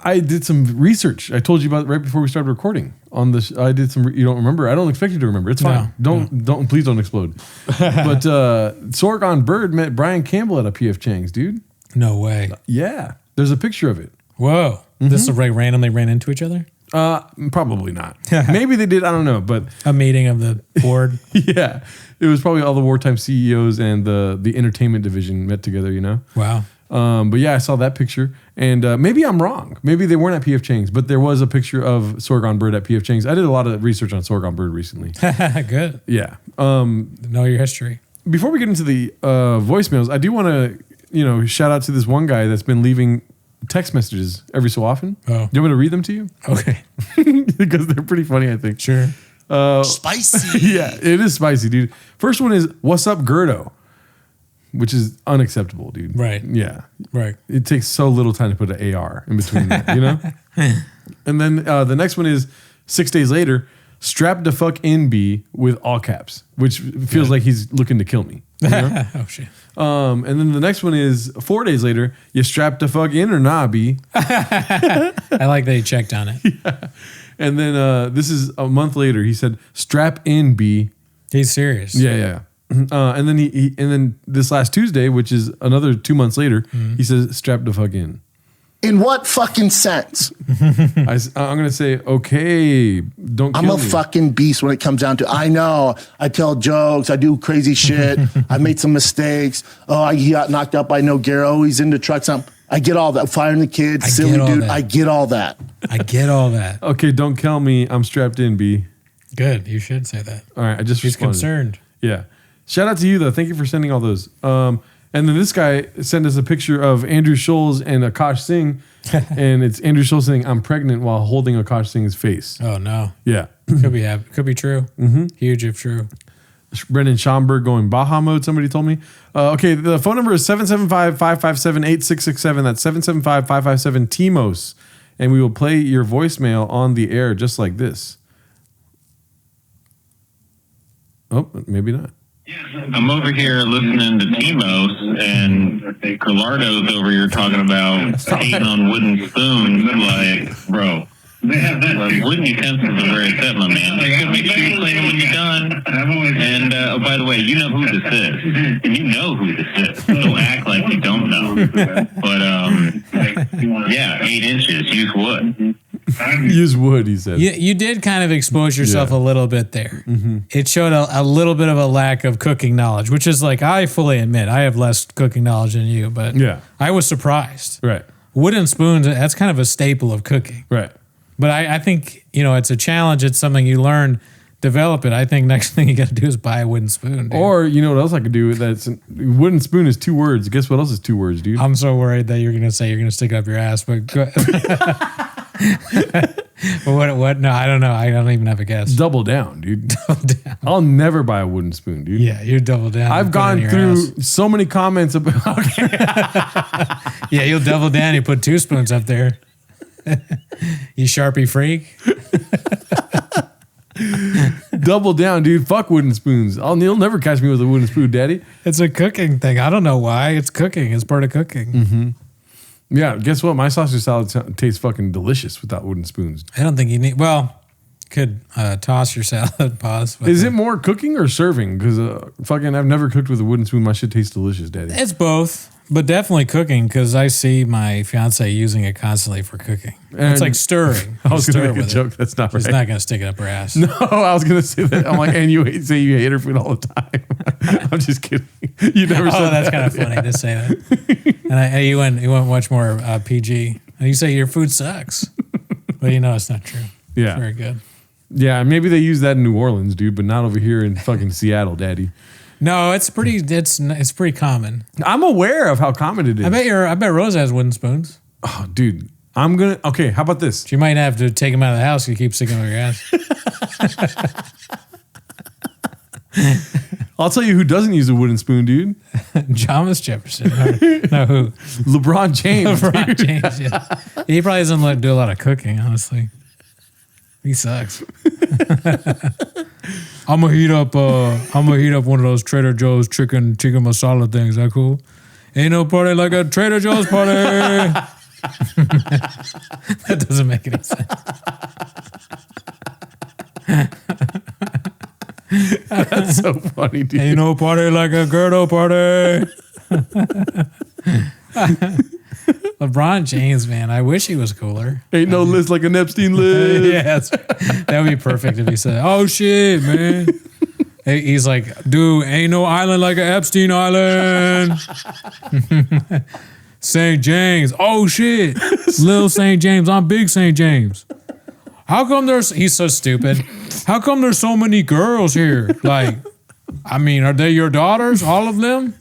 I did some research. I told you about it right before we started recording on this. I did some. You don't remember? I don't expect you to remember. It's fine. Please don't explode. But Sorghon Bird met Brian Campbell at a P.F. Chang's, dude. No way. Yeah, there's a picture of it. Whoa. This is randomly ran into each other? Probably not. Maybe they did. I don't know. But A meeting of the board? yeah, it was probably all the wartime CEOs and the entertainment division met together. Wow. But yeah, I saw that picture, and maybe I'm wrong. Maybe they weren't at PF Chang's, but there was a picture of Sorghum Bird at PF Chang's. I did a lot of research on Sorghum Bird recently. Good. Yeah. Know your history. Before we get into the voicemails, I do want to, shout out to this one guy that's been leaving text messages every so often. Oh. Do you want me to read them to you? Okay. Because they're pretty funny, I think. Sure. Spicy. Yeah, it is spicy, dude. First one is, "What's up, Gerdo?" Which is unacceptable, dude. Right. Yeah. Right. It takes so little time to put an AR in between that, you know? And then the next one is 6 days later, "Strapped the fuck in B" with all caps, which feels like he's looking to kill me. You know? Oh, shit. And then the next one is 4 days later, "You strapped the fuck in or nah, B?" I like that he checked on it. And then this is a month later, he said, "Strap in, B." He's serious. Yeah. And then and then this last Tuesday, which is another 2 months later, he says, "Strap the fuck in." In what fucking sense? I'm gonna say, okay, don't kill I'm a me. fucking beast when it comes down to. I know. I tell jokes. I do crazy shit. I made some mistakes. Oh, he got knocked up by No Garo. He's into trucks. I get all that. Firing the kids, I silly get all dude. that. I get all that. I get all that. Okay, don't kill me. I'm strapped in, B. Good. You should say that. All right, I just He's responded. concerned. Yeah. Shout out to you though. Thank you for sending all those. And then this guy sent us a picture of Andrew Scholes and Akash Singh, and it's Andrew Scholes saying, "I'm pregnant," while holding Akash Singh's face. Oh, no. Yeah. Could be true. Huge if true. Brendan Schomburg going Baja mode, somebody told me. Okay, the phone number is 775-557-8667. That's 775-557-TMOS. And we will play your voicemail on the air just like this. Oh, maybe not. I'm over here listening to Timos, and Carlardo's over here talking about hating on wooden spoons. Like, bro, like, wooden utensils are where it's at, my man. Just gotta make sure you clean them when you're done. And, oh, by the way, you know who this is. And you know who this is. Don't act like you don't know. But, yeah, 8 inches, use wood. Use wood, he said. You did kind of expose yourself a little bit there. It showed a little bit of a lack of cooking knowledge, which is like, I fully admit I have less cooking knowledge than you, but Yeah. I was surprised. Right. Wooden spoons, that's kind of a staple of cooking. Right. But I think, it's a challenge. It's something you learn, develop it. I think next thing you got to do is buy a wooden spoon, dude. Or you know what else I could do? That's wooden spoon is 2 words. Guess what else is 2 words, dude? I'm so worried that you're going to say you're going to stick it up your ass, but go But what? No, I don't know. I don't even have a guess. Double down, dude. Double down. I'll never buy a wooden spoon, dude. Yeah, you're double down. I've You put it in gone your through ass. so many comments about. Yeah, you'll double down. You put 2 spoons up there. You Sharpie freak. Double down, dude. Fuck wooden spoons. You'll never catch me with a wooden spoon, daddy. It's a cooking thing. I don't know why. It's cooking. It's part of cooking. Yeah, guess what? My sausage salad tastes fucking delicious without wooden spoons. I don't think you need. Well, could toss your salad. Pause. But Is it more cooking or serving? Because fucking, I've never cooked with a wooden spoon. My shit tastes delicious, daddy. It's both, but definitely cooking because I see my fiance using it constantly for cooking. It's And- like stirring. I was You going stir to make a with joke. That's not She's right. not going to stick it up her ass. No, I was going to say that. I'm like, and say you hate her food all the time. I'm just kidding. You never said Oh, that's that. kind of funny to say that. And you went much more PG. And you say your food sucks, but it's not true. Yeah. It's very good. Yeah, maybe they use that in New Orleans, dude, but not over here in fucking Seattle, daddy. No, it's pretty. It's pretty common. I'm aware of how common it is. I bet Rose has wooden spoons. Oh, dude, I'm gonna. Okay, how about this? She might have to take them out of the house. You keep sticking them on your ass. I'll tell you who doesn't use a wooden spoon, dude. Thomas Jefferson. No, who? LeBron James. LeBron James. Yeah. He probably doesn't do a lot of cooking. Honestly, he sucks. I'm gonna heat up one of those Trader Joe's chicken masala things. Is that cool? Ain't no party like a Trader Joe's party. That doesn't make any sense. That's so funny, dude. Ain't no party like a Gerdo party. LeBron James, man, I wish he was cooler. Ain't no list like an Epstein list. Yes, that would be perfect if he said, "Oh shit, man." He's like, "Dude, ain't no island like an Epstein Island." St. James. Oh shit. Little St. James. I'm big St. James. How come he's so stupid. How come there's so many girls here? Like, I mean, are they your daughters? All of them?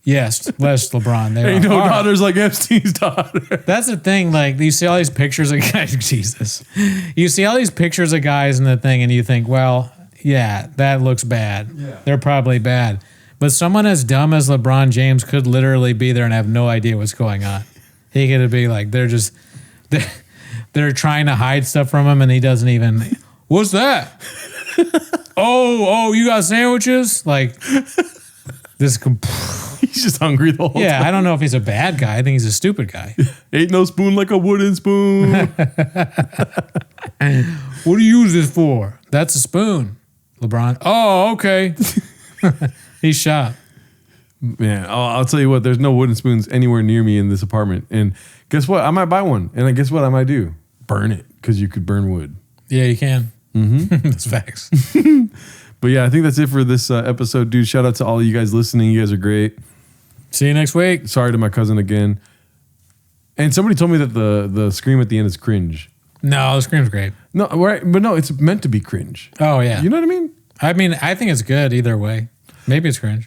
Yes, Les LeBron. They Ain't are. no All right. daughters like Epstein's daughter. That's the thing. Like, you see all these pictures of guys. Jesus. You see all these pictures of guys in the thing, and you think, well, yeah, that looks bad. Yeah. They're probably bad. But someone as dumb as LeBron James could literally be there and have no idea what's going on. He could be like, they're trying to hide stuff from him, and he doesn't even. What's that? oh, you got sandwiches? Like, this. He's just hungry the whole time. Yeah, I don't know if he's a bad guy. I think he's a stupid guy. Ain't no spoon like a wooden spoon. What do you use this for? That's a spoon, LeBron. Oh, okay. He's shot. Man, I'll tell you what, there's no wooden spoons anywhere near me in this apartment. And guess what? I might buy one. And guess what I might do? Burn it, because you could burn wood. Yeah, you can. Mm-hmm. That's facts. But yeah, I think that's it for this episode, dude. Shout out to all of you guys listening. You guys are great. See you next week. Sorry to my cousin again. And somebody told me that the scream at the end is cringe. No, the scream's great. No, right, but no, it's meant to be cringe. Oh, yeah. You know what I mean? I think it's good either way. Maybe it's cringe.